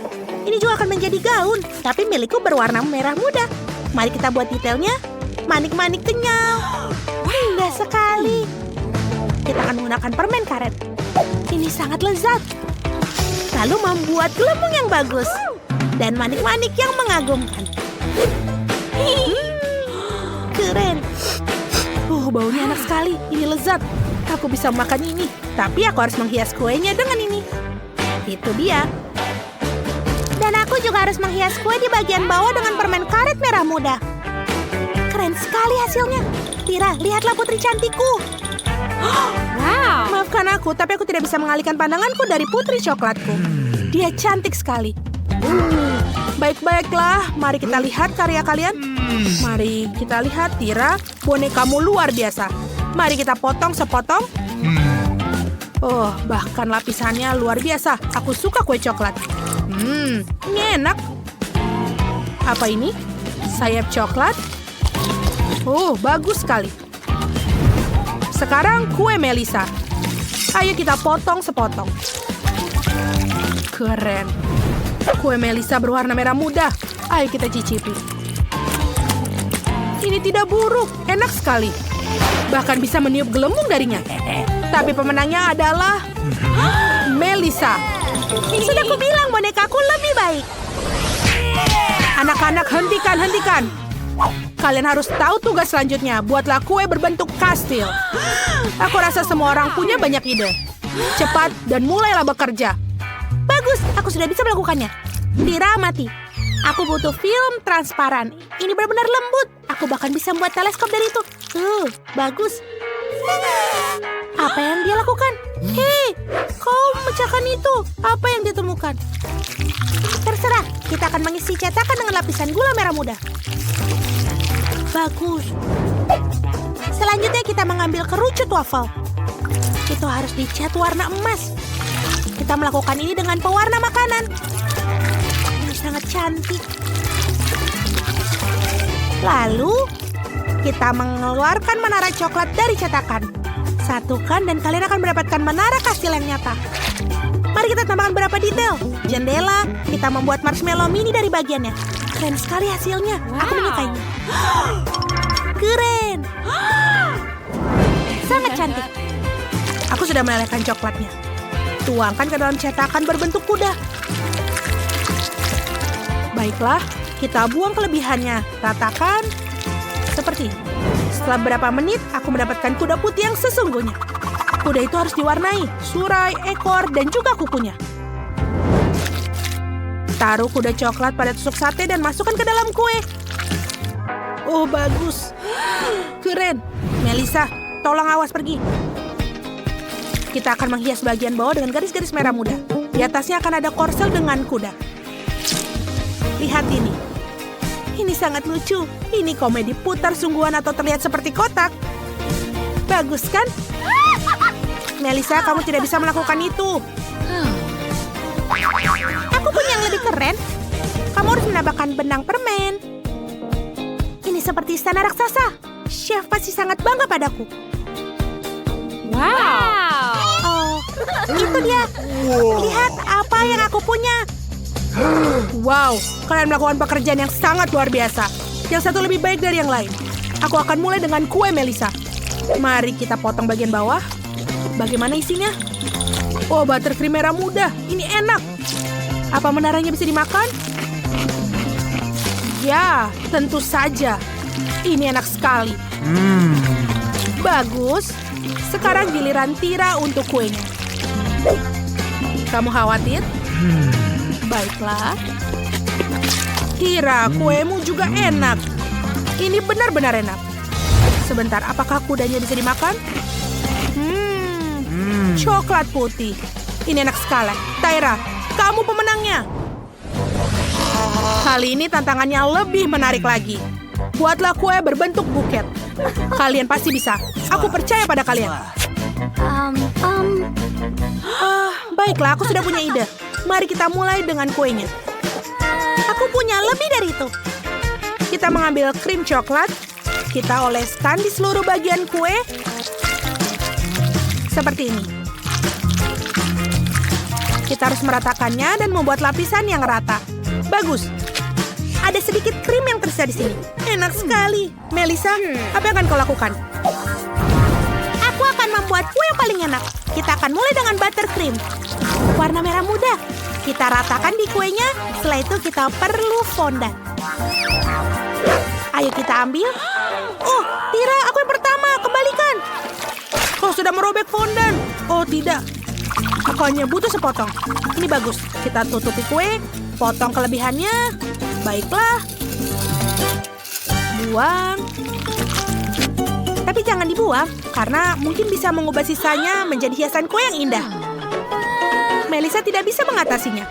Ini juga akan menjadi gaun, tapi milikku berwarna merah muda. Mari kita buat detailnya. Manik-manik kenyal. Indah sekali. Kita akan menggunakan permen karet. Ini sangat lezat. Lalu membuat gelembung yang bagus. Dan manik-manik yang mengagumkan. Keren. Baunya enak sekali. Ini lezat. Aku bisa makan ini. Tapi aku harus menghias kuenya dengan ini. Itu dia. Dan aku juga harus menghias kue di bagian bawah dengan permen karet merah muda. Keren sekali hasilnya. Tira, lihatlah putri cantikku. Wow. Maafkan aku, tapi aku tidak bisa mengalihkan pandanganku dari putri coklatku. Dia cantik sekali. Baik-baiklah, mari kita lihat karya kalian. Mari kita lihat, Tira, bonekamu luar biasa. Mari kita potong sepotong. Oh, bahkan lapisannya luar biasa. Aku suka kue coklat. Ini enak. Apa ini? Sayap coklat? Oh, bagus sekali. Sekarang kue Melisa. Ayo kita potong sepotong. Keren. Kue Melisa berwarna merah muda. Ayo kita cicipi. Ini tidak buruk, enak sekali. Bahkan bisa meniup gelembung darinya. Tapi pemenangnya adalah Melisa. Sudah kubilang bonekaku lebih baik. Anak-anak, hentikan. Kalian harus tahu tugas selanjutnya. Buatlah kue berbentuk kastil. Aku rasa semua orang punya banyak ide. Cepat dan mulailah bekerja. Bagus, aku sudah bisa melakukannya. Tira, amati. Aku butuh film transparan. Ini benar-benar lembut. Aku bahkan bisa membuat teleskop dari itu. Bagus. Apa yang dia lakukan? Hei, kau memecahkan itu. Apa yang dia temukan? Terserah, kita akan mengisi cetakan dengan lapisan gula merah muda. Bagus. Selanjutnya kita mengambil kerucut waffle. Itu harus dicat warna emas. Kita melakukan ini dengan pewarna makanan. Ini sangat cantik. Lalu, kita mengeluarkan menara coklat dari cetakan. Satukan dan kalian akan mendapatkan menara kastil yang nyata. Mari kita tambahkan beberapa detail. Jendela, kita membuat marshmallow mini dari bagiannya. Keren sekali hasilnya. Aku menyukainya. Keren. Sangat cantik. Aku sudah melelehkan coklatnya. Tuangkan ke dalam cetakan berbentuk kuda. Baiklah, kita buang kelebihannya. Ratakan seperti ini. Setelah beberapa menit, aku mendapatkan kuda putih yang sesungguhnya. Kuda itu harus diwarnai, surai, ekor, dan juga kukunya. Taruh kuda coklat pada tusuk sate dan masukkan ke dalam kue. Oh, bagus. Keren. Melissa, tolong awas pergi. Kita akan menghias bagian bawah dengan garis-garis merah muda. Di atasnya akan ada korsel dengan kuda. Lihat ini. Ini sangat lucu. Ini komedi putar sungguhan atau terlihat seperti kotak. Bagus kan? Melissa, kamu tidak bisa melakukan itu. Aku punya yang lebih keren. Kamu harus menambahkan benang permen. Ini seperti istana raksasa. Chef pasti sangat bangga padaku. Oh, itu dia. Lihat apa yang aku punya. Wow, kalian melakukan pekerjaan yang sangat luar biasa. Yang satu lebih baik dari yang lain. Aku akan mulai dengan kue Melissa. Mari kita potong bagian bawah. Bagaimana isinya? Oh, buttercream merah muda. Ini enak. Apa menaranya bisa dimakan? Ya, tentu saja. Ini enak sekali. Bagus. Sekarang giliran Tira untuk kuenya. Kamu khawatir? Baiklah. Tira, kuemu juga enak. Ini benar-benar enak. Sebentar, apakah kudanya bisa dimakan? Coklat putih. Ini enak sekali. Tyra, kamu pemenangnya. Kali ini tantangannya lebih menarik lagi. Buatlah kue berbentuk buket. Kalian pasti bisa. Aku percaya pada kalian. Baiklah, aku sudah punya ide. Mari kita mulai dengan kuenya. Aku punya lebih dari itu. Kita mengambil krim coklat. Kita oleskan di seluruh bagian kue. Seperti ini. Kita harus meratakannya dan membuat lapisan yang rata. Bagus. Ada sedikit krim yang tersisa di sini. Enak sekali. Melissa, apa yang akan kau lakukan? Aku akan membuat kue yang paling enak. Kita akan mulai dengan buttercream. Warna merah muda. Kita ratakan di kuenya. Setelah itu kita perlu fondant. Ayo kita ambil. Oh, Tira, aku yang pertama. Kembalikan. Kau sudah merobek fondant. Oh, tidak. Aku hanya butuh sepotong. Ini bagus. Kita tutupi kue. Potong kelebihannya. Baiklah. Buang. Tapi jangan dibuang, karena mungkin bisa mengubah sisanya menjadi hiasan kue yang indah. Melissa tidak bisa mengatasinya.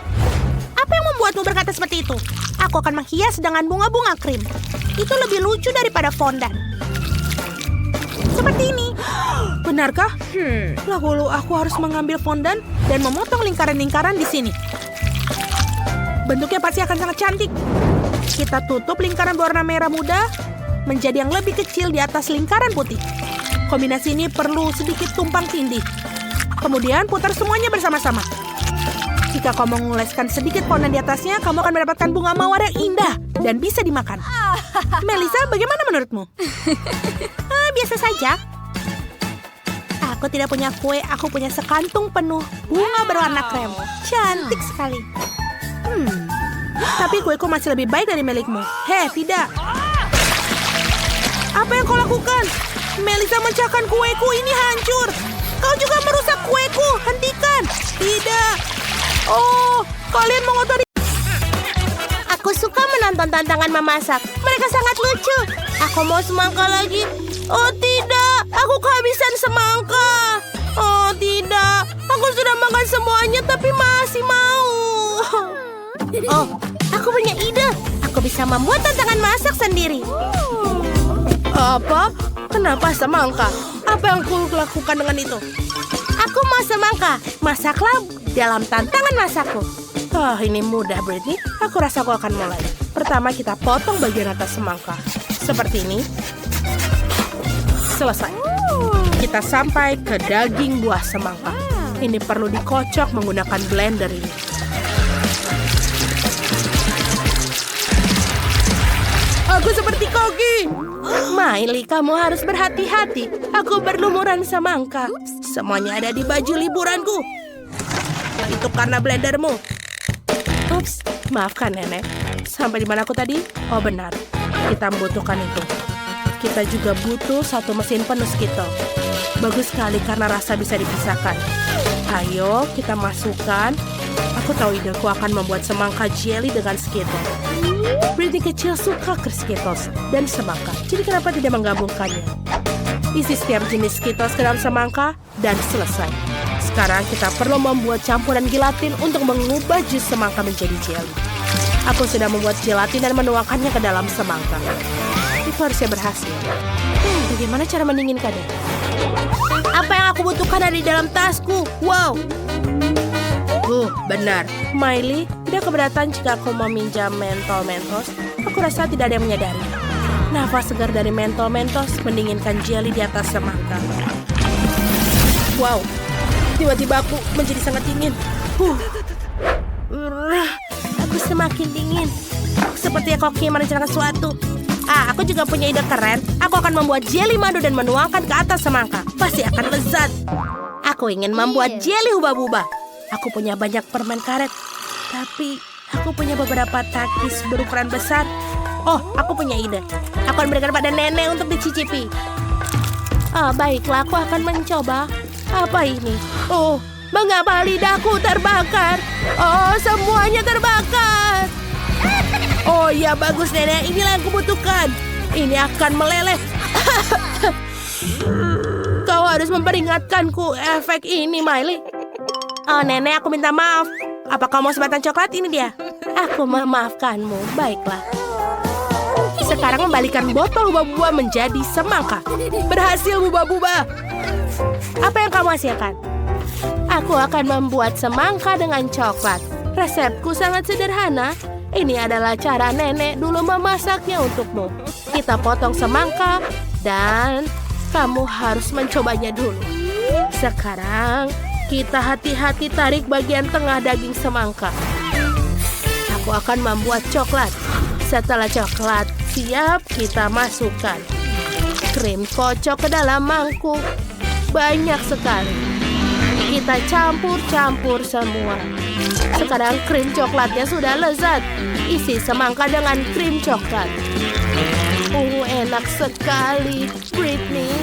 Apa yang membuatmu berkata seperti itu? Aku akan menghias dengan bunga-bunga krim. Itu lebih lucu daripada fondant. Seperti ini. Benarkah? Lalu aku harus mengambil fondant dan memotong lingkaran-lingkaran di sini. Bentuknya pasti akan sangat cantik. Kita tutup lingkaran berwarna merah muda menjadi yang lebih kecil di atas lingkaran putih. Kombinasi ini perlu sedikit tumpang tindih. Kemudian putar semuanya bersama-sama. Jika kamu mengoleskan sedikit fondant di atasnya, kamu akan mendapatkan bunga mawar yang indah dan bisa dimakan. Melissa, bagaimana menurutmu? Biasa saja. Aku tidak punya kue, aku punya sekantung penuh bunga berwarna krem. Cantik sekali. Tapi kueku masih lebih baik dari milikmu. Hei, tidak. Apa yang kau lakukan? Melissa memecahkan kueku, ini hancur. Kau juga merusak kueku, hentikan. Tidak. Oh, kalian mengotori. Aku suka menonton tantangan memasak. Mereka sangat lucu. Aku mau semangka lagi. Oh tidak, aku kehabisan semangka. semuanya tapi masih mau. Oh, aku punya ide. Aku bisa membuat tantangan masak sendiri. Apa? Kenapa semangka? Apa yang ku lakukan dengan itu? Aku mau semangka. Masaklah dalam tantangan masakku. Ini mudah, Britney. Aku rasa aku akan mulai. Pertama, kita potong bagian atas semangka. Seperti ini. Selesai. Kita sampai ke daging buah semangka. Ini perlu dikocok menggunakan blender ini. Aku seperti Koki. Miley, kamu harus berhati-hati. Aku berlumuran semangka. Semuanya ada di baju liburanku. Itu karena blendermu. Ups, maafkan nenek. Sampai di mana aku tadi? Oh benar, kita membutuhkan itu. Kita juga butuh satu mesin penuh Skittle. Bagus sekali karena rasa bisa dipisahkan. Ayo kita masukkan. Aku tahu ideku akan membuat semangka jelly dengan Skittle. Britney kecil suka ke Skittles dan semangka. Jadi kenapa tidak menggabungkannya? Isi setiap jenis Skittles ke dalam semangka dan selesai. Sekarang kita perlu membuat campuran gelatin untuk mengubah jus semangka menjadi jelly. Aku sudah membuat gelatin dan menuangkannya ke dalam semangka. Itu harusnya berhasil. Bagaimana cara mendinginkannya? Apa yang aku butuhkan ada di dalam tasku? Wow. Benar. Miley, tidak keberatan jika aku meminjam mentol Mentos? Aku rasa tidak ada yang menyadari. Nafas segar dari mentol Mentos mendinginkan jelly di atas semangka. Wow. Tiba-tiba aku menjadi sangat dingin. Aku semakin dingin. Seperti Koki merencanakan sesuatu. Aku juga punya ide keren. Aku akan membuat jelly madu dan menuangkan ke atas semangka. Pasti akan lezat. Aku ingin membuat jelly hubah-hubah. Aku punya banyak permen karet. Tapi aku punya beberapa takis berukuran besar. Oh, aku punya ide. Aku akan berikan pada nenek untuk dicicipi. Baiklah, aku akan mencoba. Apa ini? Oh, mengapa lidahku terbakar? Oh, semuanya terbakar. Oh ya, bagus nenek. Inilah yang kubutuhkan. Ini akan meleleh. Kau harus memperingatkanku efek ini, Miley. Oh, nenek, aku minta maaf. Apa kau mau sebatang coklat? Ini dia. Aku memaafkanmu. Baiklah. Sekarang membalikan botol buah-buah menjadi semangka. Berhasil, buah-buah. Apa yang kamu hasilkan? Aku akan membuat semangka dengan coklat. Resepku sangat sederhana. Ini adalah cara nenek dulu memasaknya untukmu. Kita potong semangka dan kamu harus mencobanya dulu. Sekarang kita hati-hati tarik bagian tengah daging semangka. Aku akan membuat coklat. Setelah coklat siap, kita masukkan krim kocok ke dalam mangkuk. Banyak sekali. Kita campur-campur semua. Sekarang krim coklatnya sudah lezat. Isi semangka dengan krim coklat. Enak sekali, Britney.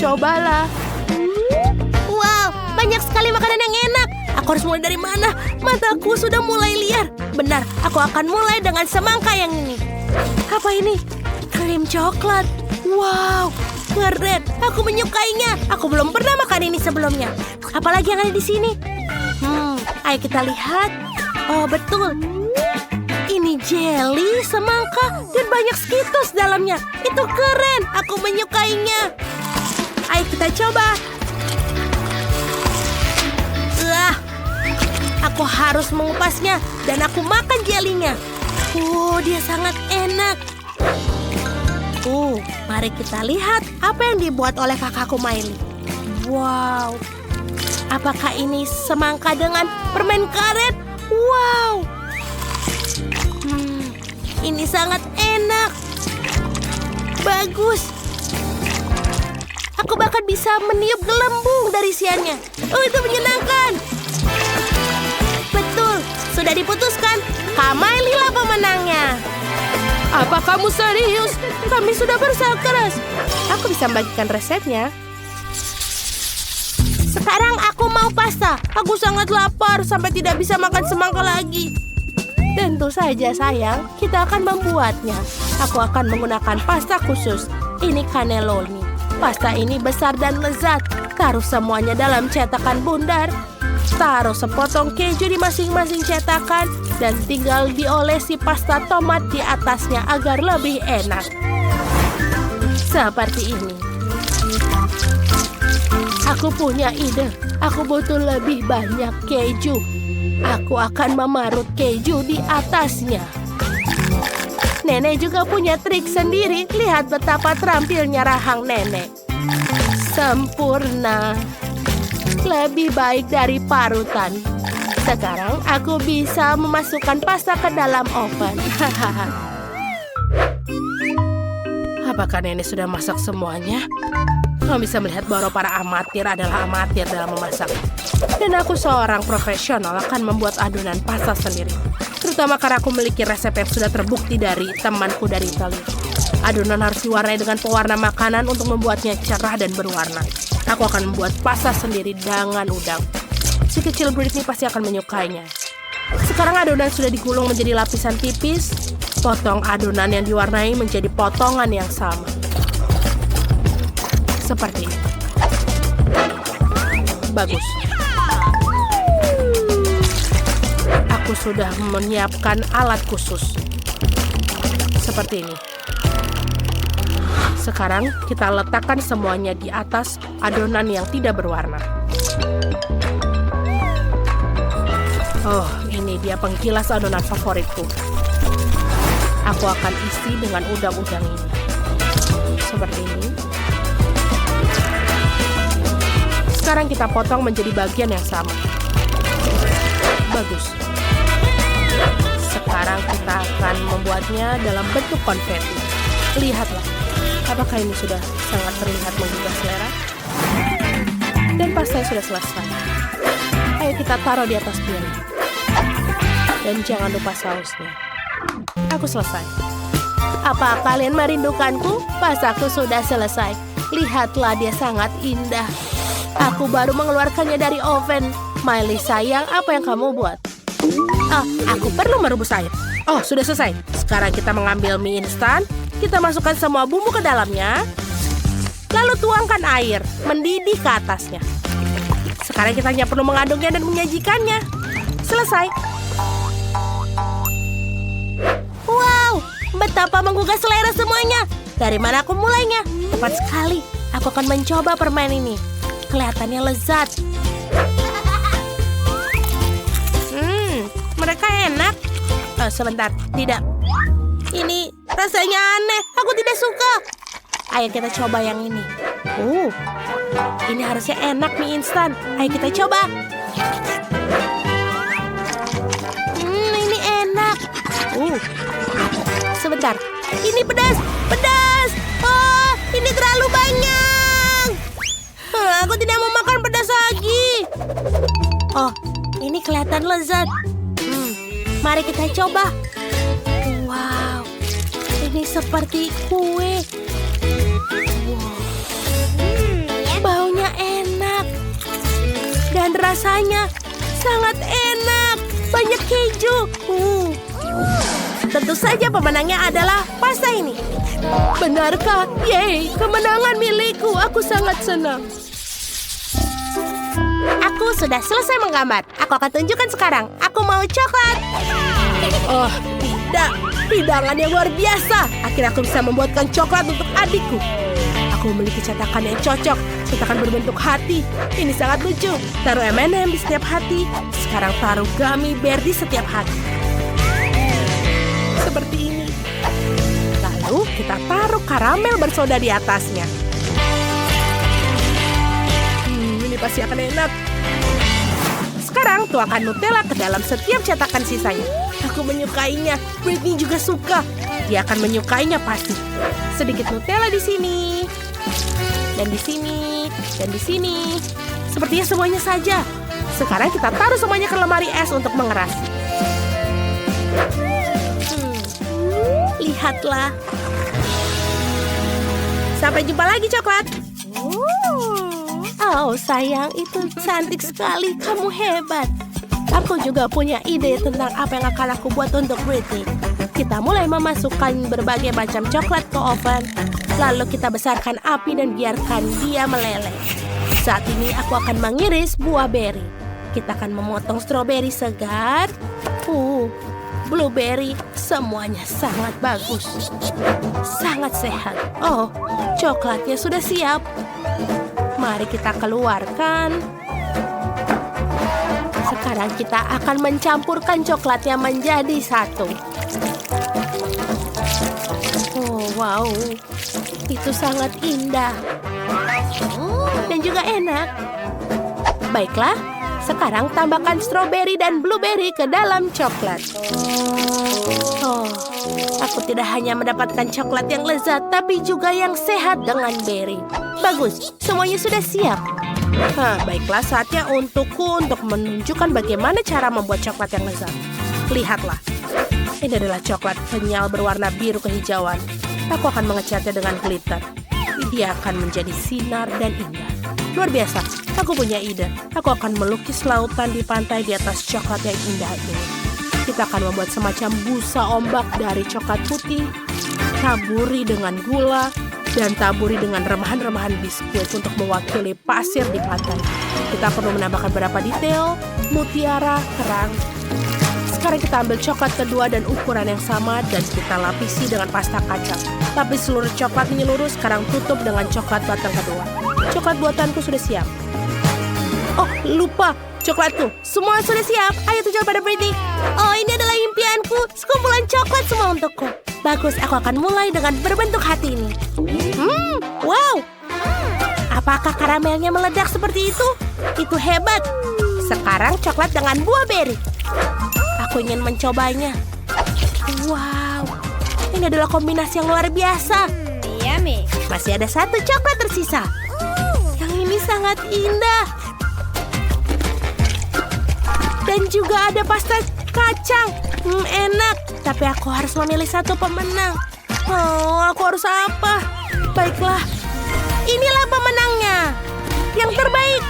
Cobalah. Wow, banyak sekali makanan yang enak. Aku harus mulai dari mana? Mataku sudah mulai liar. Benar, aku akan mulai dengan semangka yang ini. Apa ini? Krim coklat. Wow, keren. Aku menyukainya. Aku belum pernah makan ini sebelumnya. Apalagi yang ada di sini? Ayo kita lihat. Oh, betul. Ini jelly, semangka, dan banyak Skittles dalamnya. Itu keren. Aku menyukainya. Ayo kita coba. Aku harus mengupasnya dan aku makan jelinya. Dia sangat enak. Mari kita lihat apa yang dibuat oleh kakakku Miley. Wow. Apakah ini semangka dengan permen karet? Wow. Ini sangat enak. Bagus. Aku bahkan bisa meniup gelembung dari isiannya. Itu menyenangkan. Betul, sudah diputuskan. Kak Miley lah pemenangnya. Apa kamu serius? Kami sudah berusaha keras. Aku bisa membagikan resepnya. Sekarang aku mau pasta. Aku sangat lapar sampai tidak bisa makan semangka lagi. Tentu saja sayang, kita akan membuatnya. Aku akan menggunakan pasta khusus. Ini cannelloni. Pasta ini besar dan lezat. Taruh semuanya dalam cetakan bundar. Taruh sepotong keju di masing-masing cetakan dan tinggal diolesi pasta tomat di atasnya agar lebih enak. Seperti ini. Aku punya ide. Aku butuh lebih banyak keju. Aku akan memarut keju di atasnya. Nenek juga punya trik sendiri. Lihat betapa terampilnya rahang nenek. Sempurna. Lebih baik dari parutan. Sekarang aku bisa memasukkan pasta ke dalam oven. Apakah nenek sudah masak semuanya? Kamu bisa melihat bahwa para amatir adalah amatir dalam memasak. Dan aku seorang profesional akan membuat adonan pasta sendiri. Terutama karena aku memiliki resep yang sudah terbukti dari temanku dari Italia. Adonan harus diwarnai dengan pewarna makanan untuk membuatnya cerah dan berwarna. Aku akan membuat pasta sendiri dengan udang. Si kecil Britney pasti akan menyukainya. Sekarang adonan sudah digulung menjadi lapisan tipis. Potong adonan yang diwarnai menjadi potongan yang sama. Seperti ini. Bagus. Aku sudah menyiapkan alat khusus. Seperti ini. Sekarang kita letakkan semuanya di atas adonan yang tidak berwarna. Oh, ini dia pengkilas adonan favoritku. Aku akan isi dengan udang-udang ini. Seperti ini. Sekarang kita potong menjadi bagian yang sama. Bagus. Sekarang kita akan membuatnya dalam bentuk konfeti. Lihatlah. Apakah ini sudah sangat terlihat menggugah selera? Dan pastanya sudah selesai. Ayo kita taruh di atas piring. Dan jangan lupa sausnya. Aku selesai. Apa kalian merindukanku? Pastaku sudah selesai. Lihatlah, dia sangat indah. Aku baru mengeluarkannya dari oven. Miley sayang, apa yang kamu buat? Oh, aku perlu merebus air. Oh, sudah selesai. Sekarang kita mengambil mie instan. Kita masukkan semua bumbu ke dalamnya. Lalu tuangkan air, mendidih ke atasnya. Sekarang kita hanya perlu mengaduknya dan menyajikannya. Selesai. Wow, betapa menggugah selera semuanya. Dari mana aku mulainya? Tepat sekali. Aku akan mencoba permen ini. Kelihatannya lezat. Mereka enak. Oh, sebentar, tidak. Ini rasanya aneh. Aku tidak suka. Ayo kita coba yang ini. Ini harusnya enak mie instan. Ayo kita coba. Ini enak. Sebentar. Ini pedas. Pedas. Oh, ini terlalu banyak. Aku tidak mau makan pedas lagi. Oh, ini kelihatan lezat. Mari kita coba. Wow, ini seperti kue. Wow. Baunya enak. Dan rasanya sangat enak. Banyak keju. Tentu saja pemenangnya adalah pasta ini. Benarkah? Yeay, kemenangan milikku. Aku sangat senang. Aku sudah selesai menggambar. Aku akan tunjukkan sekarang. Aku mau coklat. Oh, tidak. Hidangan yang luar biasa. Akhirnya aku bisa membuatkan coklat untuk adikku. Aku memiliki cetakan yang cocok. Cetakan berbentuk hati. Ini sangat lucu. Taruh M&M di setiap hati. Sekarang taruh gummy bear di setiap hati. Seperti ini. Lalu kita taruh karamel bersoda di atasnya. Ini pasti akan enak. Sekarang tuangkan Nutella ke dalam setiap cetakan sisanya. Aku menyukainya. Britney juga suka. Dia akan menyukainya pasti. Sedikit Nutella di sini. Dan di sini. Dan di sini. Sepertinya semuanya saja. Sekarang kita taruh semuanya ke lemari es untuk mengeras. Lihatlah. Sampai jumpa lagi, coklat. Oh, sayang, itu cantik sekali. Kamu hebat. Aku juga punya ide tentang apa yang akan aku buat untuk Britney. Kita mulai memasukkan berbagai macam coklat ke oven. Lalu kita besarkan api dan biarkan dia meleleh. Saat ini aku akan mengiris buah beri. Kita akan memotong stroberi segar. Blueberry, semuanya sangat bagus. Sangat sehat. Oh, coklatnya sudah siap. Mari kita keluarkan. Sekarang kita akan mencampurkan coklatnya menjadi satu. Oh, wow. Itu sangat indah. Dan juga enak. Baiklah, sekarang tambahkan stroberi dan blueberry ke dalam coklat. Oh, aku tidak hanya mendapatkan coklat yang lezat, tapi juga yang sehat dengan berry. Bagus, semuanya sudah siap. Baiklah, saatnya untukku untuk menunjukkan bagaimana cara membuat coklat yang lezat. Lihatlah, ini adalah coklat kenyal berwarna biru kehijauan. Aku akan mengecatnya dengan glitter. Dia akan menjadi sinar dan indah. Luar biasa, aku punya ide. Aku akan melukis lautan di pantai di atas coklat yang indah ini. Kita akan membuat semacam busa ombak dari coklat putih, taburi dengan gula, dan taburi dengan remahan-remahan biskuit untuk mewakili pasir di pantai. Kita perlu menambahkan beberapa detail, mutiara, kerang. Sekarang kita ambil coklat kedua dan ukuran yang sama dan kita lapisi dengan pasta kacang. Lapis seluruh coklat menyeluruh, sekarang tutup dengan coklat batang kedua. Coklat buatanku sudah siap. Oh, lupa. Coklatku. Semua sudah siap. Ayo tunjuk pada Britney. Oh, ini adalah impianku. Sekumpulan coklat semua untukku. Bagus, aku akan mulai dengan berbentuk hati ini. Wow. Apakah karamelnya meledak seperti itu? Itu hebat. Sekarang coklat dengan buah beri. Aku ingin mencobanya. Wow. Ini adalah kombinasi yang luar biasa. Yummy. Masih ada satu coklat tersisa. Yang ini sangat indah. Dan juga ada pasta kacang. Enak. Tapi aku harus memilih satu pemenang. Oh, aku harus apa? Baiklah. Inilah pemenangnya. Yang terbaik.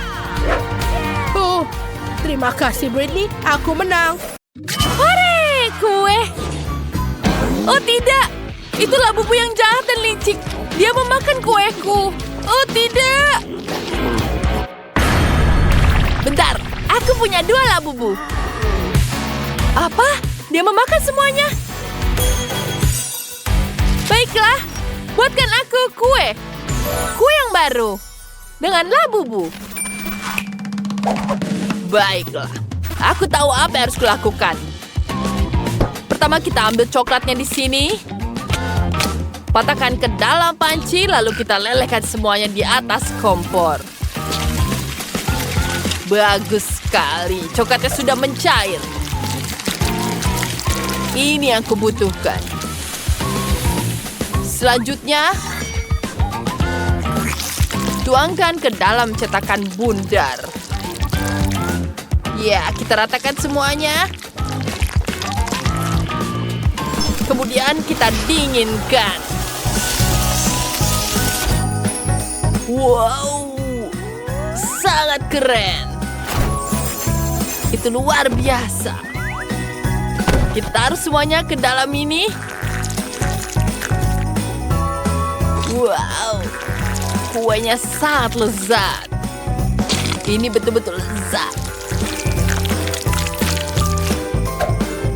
Oh, terima kasih Britney. Aku menang. Hore, kue. Oh tidak, itu labubu yang jahat dan licik. Dia memakan kueku. Oh tidak. Bentar, aku punya 2 labubu. Apa? Dia memakan semuanya? Baiklah, buatkan aku kue. Kue yang baru. Dengan labubu. Baiklah, aku tahu apa yang harus kulakukan. Pertama kita ambil coklatnya di sini. Patahkan ke dalam panci, lalu kita lelehkan semuanya di atas kompor. Bagus sekali, coklatnya sudah mencair. Ini yang kubutuhkan. Selanjutnya, tuangkan ke dalam cetakan bundar. Ya, kita ratakan semuanya. Kemudian kita dinginkan. Wow, sangat keren. Itu luar biasa. Kita taruh semuanya ke dalam ini. Wow, kuenya sangat lezat. Ini betul-betul lezat.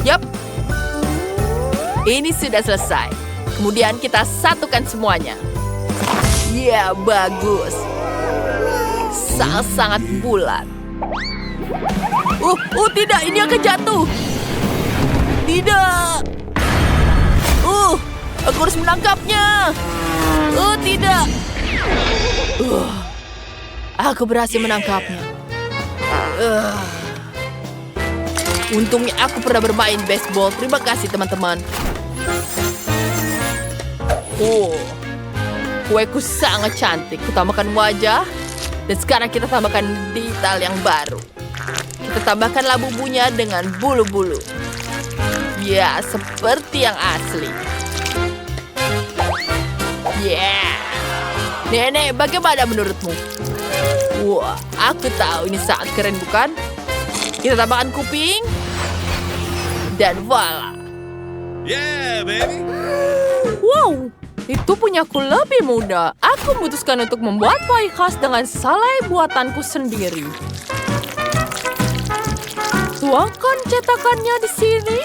Yap. Ini sudah selesai. Kemudian kita satukan semuanya. Ya, bagus. Sangat bulat. Tidak, ini akan jatuh. Tidak. Aku harus menangkapnya. Tidak. Aku berhasil menangkapnya. Untungnya aku pernah bermain baseball. Terima kasih, teman-teman. Kueku sangat cantik. Kutambahkan wajah. Dan sekarang kita tambahkan detail yang baru. Kita tambahkan labubunya dengan bulu-bulu. Ya, seperti yang asli. Nenek, bagaimana menurutmu? Wah, aku tahu ini sangat keren, bukan? Kita tambahkan kuping. Dan voila. Yeah, baby. Wow, itu punyaku lebih mudah. Aku memutuskan untuk membuat pie khas dengan salai buatanku sendiri. tuangkan cetakannya di sini.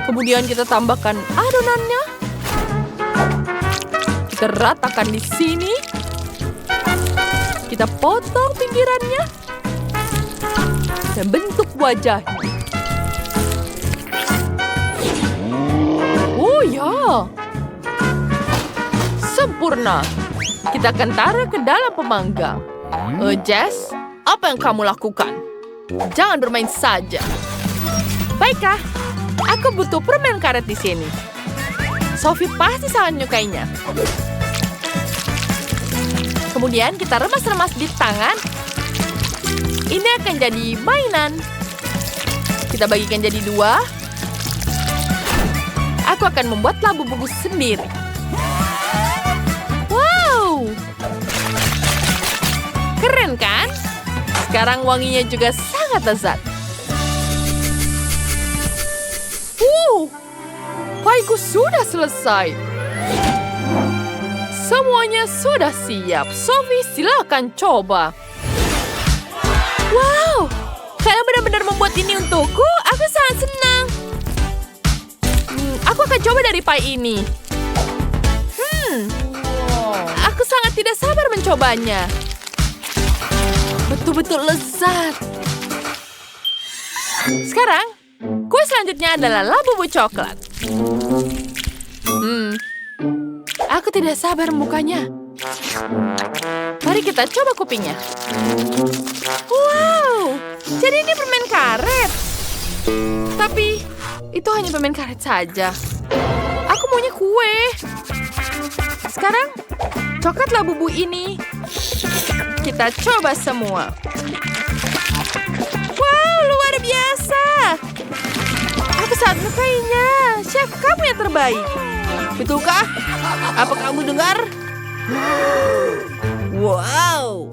Kemudian kita tambahkan adonannya. Kita ratakan di sini. Kita potong pinggirannya dan bentuk wajahnya. Oh ya, sempurna. Kita akan taruh ke dalam pemanggang. Jess, apa yang kamu lakukan? Jangan bermain saja. Baiklah, aku butuh permen karet di sini. Sophie pasti sangat menyukainya. Kemudian kita remas-remas di tangan. Ini akan jadi mainan. Kita bagikan jadi 2. Aku akan membuat labu buku sendiri. Wow! Keren kan? Sekarang wanginya juga sangat lezat. Paiku sudah selesai. Semuanya sudah siap. Sophie, silakan coba. Wow! Kalian benar-benar membuat ini untukku. Aku sangat senang. Aku akan coba dari pie ini. Aku sangat tidak sabar mencobanya. Betul-betul lezat. Sekarang, kue selanjutnya adalah labu coklat. Aku tidak sabar membukanya. Mari kita coba kupingnya. Wow, jadi ini permen karet. Tapi, itu hanya permen karet saja. Aku maunya kue. Sekarang, coklatlah bubu ini. Kita coba semua. Wow, luar biasa. Aku sangat menyukainya. Chef, kamu yang terbaik. Betulkah? Apa kamu dengar? Wow.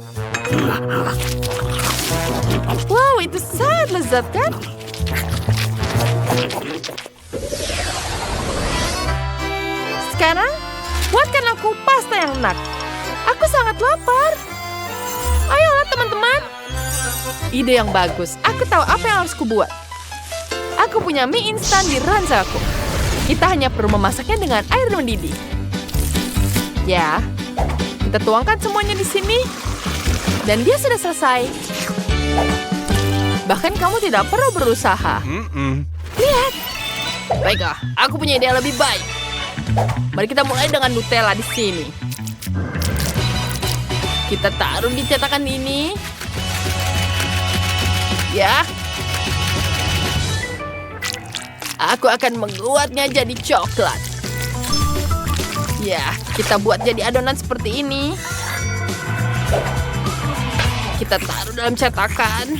Wow, itu sangat lezat kan? Sekarang, buatkan aku pasta yang enak. Aku sangat lapar. Ayolah teman-teman. Ide yang bagus. Aku tahu apa yang harus kubuat. Aku punya mie instan di ranjangku. Kita hanya perlu memasaknya dengan air mendidih. Ya, kita tuangkan semuanya di sini. Dan dia sudah selesai. Bahkan kamu tidak perlu berusaha. Lihat. Baiklah, aku punya ide yang lebih baik. Mari kita mulai dengan Nutella di sini. Kita taruh di cetakan ini. Ya. Aku akan membuatnya jadi coklat. Ya, kita buat jadi adonan seperti ini. Kita taruh dalam cetakan.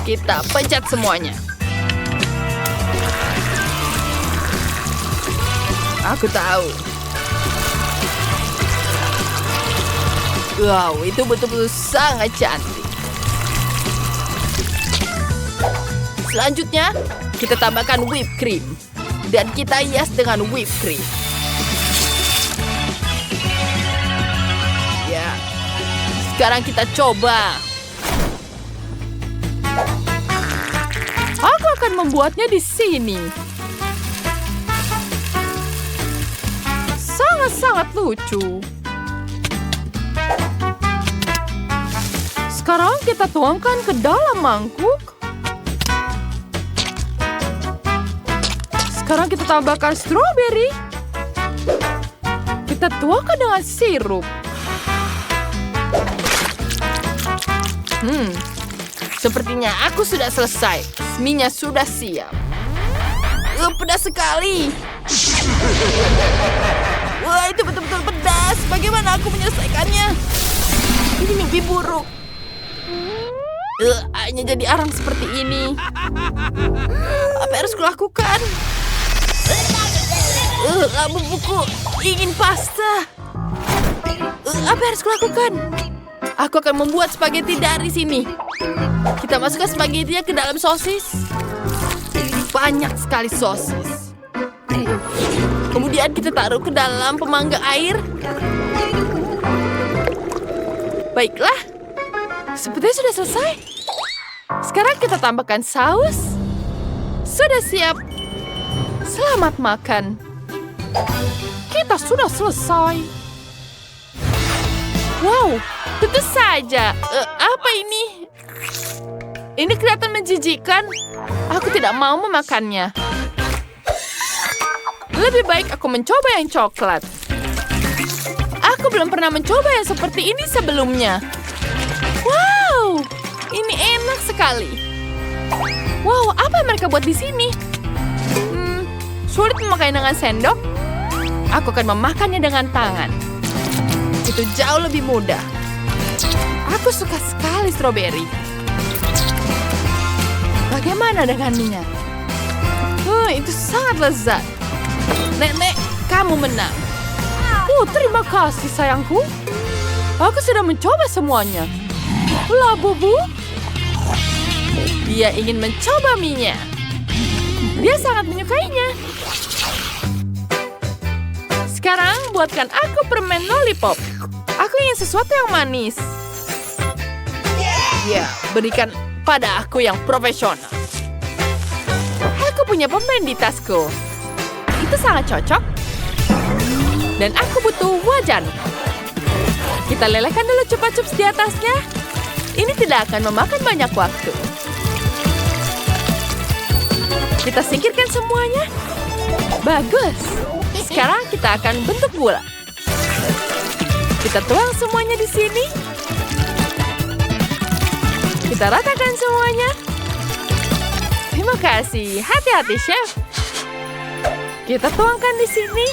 Kita pencet semuanya. Aku tahu. Wow, itu betul-betul sangat cantik. Selanjutnya, kita tambahkan whipped cream. Dan kita hias dengan whipped cream. Ya, sekarang kita coba. Aku akan membuatnya di sini. Sangat-sangat lucu. Sekarang kita tuangkan ke dalam mangkuk. Sekarang kita tambahkan stroberi. Kita tuangkan dengan sirup. Sepertinya aku sudah selesai. Mie-nya sudah siap. Pedas sekali. Wah, itu betul-betul pedas. Bagaimana aku menyelesaikannya? Ini mimpi buruk. Hanya jadi arang seperti ini. Apa yang harus kulakukan? Labu buku ingin pasta. Apa yang harus kulakukan? Aku akan membuat spaghetti dari sini. Kita masukkan spaghettinya ke dalam sosis. Banyak sekali sosis. Kemudian kita taruh ke dalam pemanggang air. Baiklah. Sepertinya sudah selesai. Sekarang kita tambahkan saus. Sudah siap. Selamat makan. Kita sudah selesai. Wow, tentu saja. Apa ini? Ini kelihatan menjijikkan. Aku tidak mau memakannya. Lebih baik aku mencoba yang coklat. Aku belum pernah mencoba yang seperti ini sebelumnya. Wow, ini enak sekali. Wow, apa yang mereka buat di sini? Sulit memakannya dengan sendok. Aku akan memakannya dengan tangan. Itu jauh lebih mudah. Aku suka sekali stroberi. Bagaimana dengannya? Itu sangat lezat. Nenek, kamu menang. Terima kasih sayangku. Aku sudah mencoba semuanya. Labubu. Dia ingin mencoba mie-nya. Dia sangat menyukainya. Sekarang buatkan aku permen lollipop. Aku ingin sesuatu yang manis. Ya, berikan pada aku yang profesional. Aku punya permen di tasku. Itu sangat cocok. Dan aku butuh wajan. Kita lelehkan dulu chupa chups di atasnya. Ini tidak akan memakan banyak waktu. Kita singkirkan semuanya. Bagus. Sekarang kita akan bentuk bola. Kita tuang semuanya di sini. Kita ratakan semuanya. Terima kasih. Hati-hati, Chef. Kita tuangkan di sini.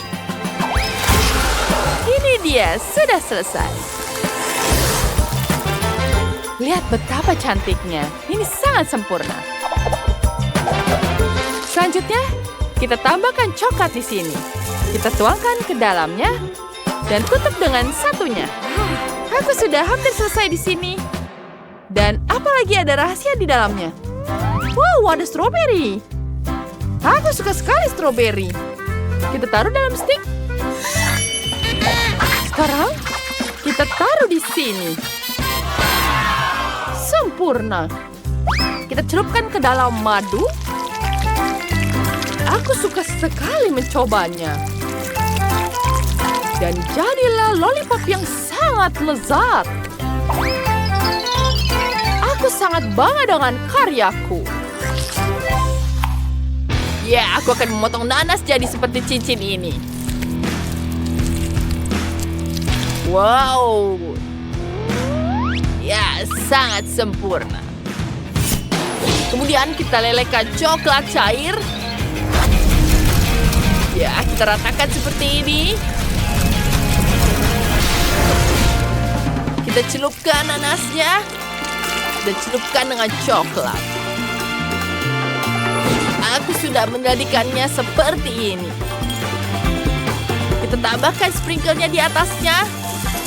Ini dia, sudah selesai. Lihat betapa cantiknya. Ini sangat sempurna. Selanjutnya, kita tambahkan coklat di sini. Kita tuangkan ke dalamnya dan tutup dengan satunya. Aku sudah hampir selesai di sini. Dan apalagi ada rahasia di dalamnya. Wow, ada stroberi. Aku suka sekali stroberi. Kita taruh dalam stik. Sekarang kita taruh di sini. Sempurna. Kita celupkan ke dalam madu. Aku suka sekali mencobanya. Dan jadilah lollipop yang sangat lezat. Aku sangat bangga dengan karyaku. Ya, aku akan memotong nanas jadi seperti cincin ini. Wow. Ya, sangat sempurna. Kemudian kita lelehkan coklat cair. Ya, kita ratakan seperti ini. Kita celupkan nanasnya. Dan celupkan dengan coklat. Aku sudah menjadikannya seperti ini. Kita tambahkan sprinkle-nya di atasnya.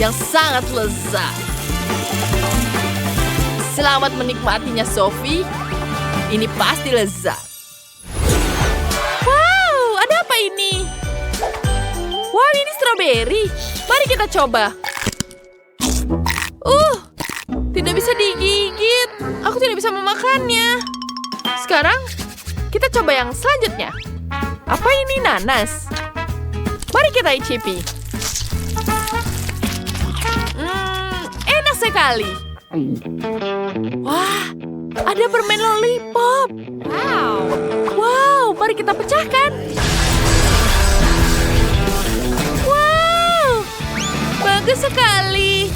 Yang sangat lezat. Selamat menikmatinya, Sophie. Ini pasti lezat. Wow, ada apa ini? Wow, ini stroberi. Mari kita coba. Tidak bisa digigit. Aku tidak bisa memakannya. Sekarang, kita coba yang selanjutnya. Apa ini nanas? Mari kita icipi. Enak sekali. Wah, ada permen lollipop. Wow, mari kita pecahkan. Wow, bagus sekali.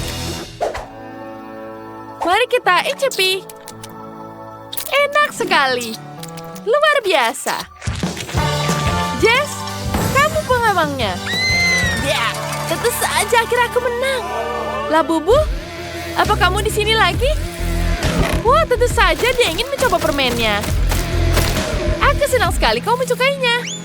Mari kita icipi. Enak sekali. Luar biasa. Jess, kamu pengawangnya. Ya, tentu saja akhirnya aku menang. Labubu, apa kamu di sini lagi? Wah, tentu saja dia ingin mencoba permennya. Aku senang sekali kau menyukainya.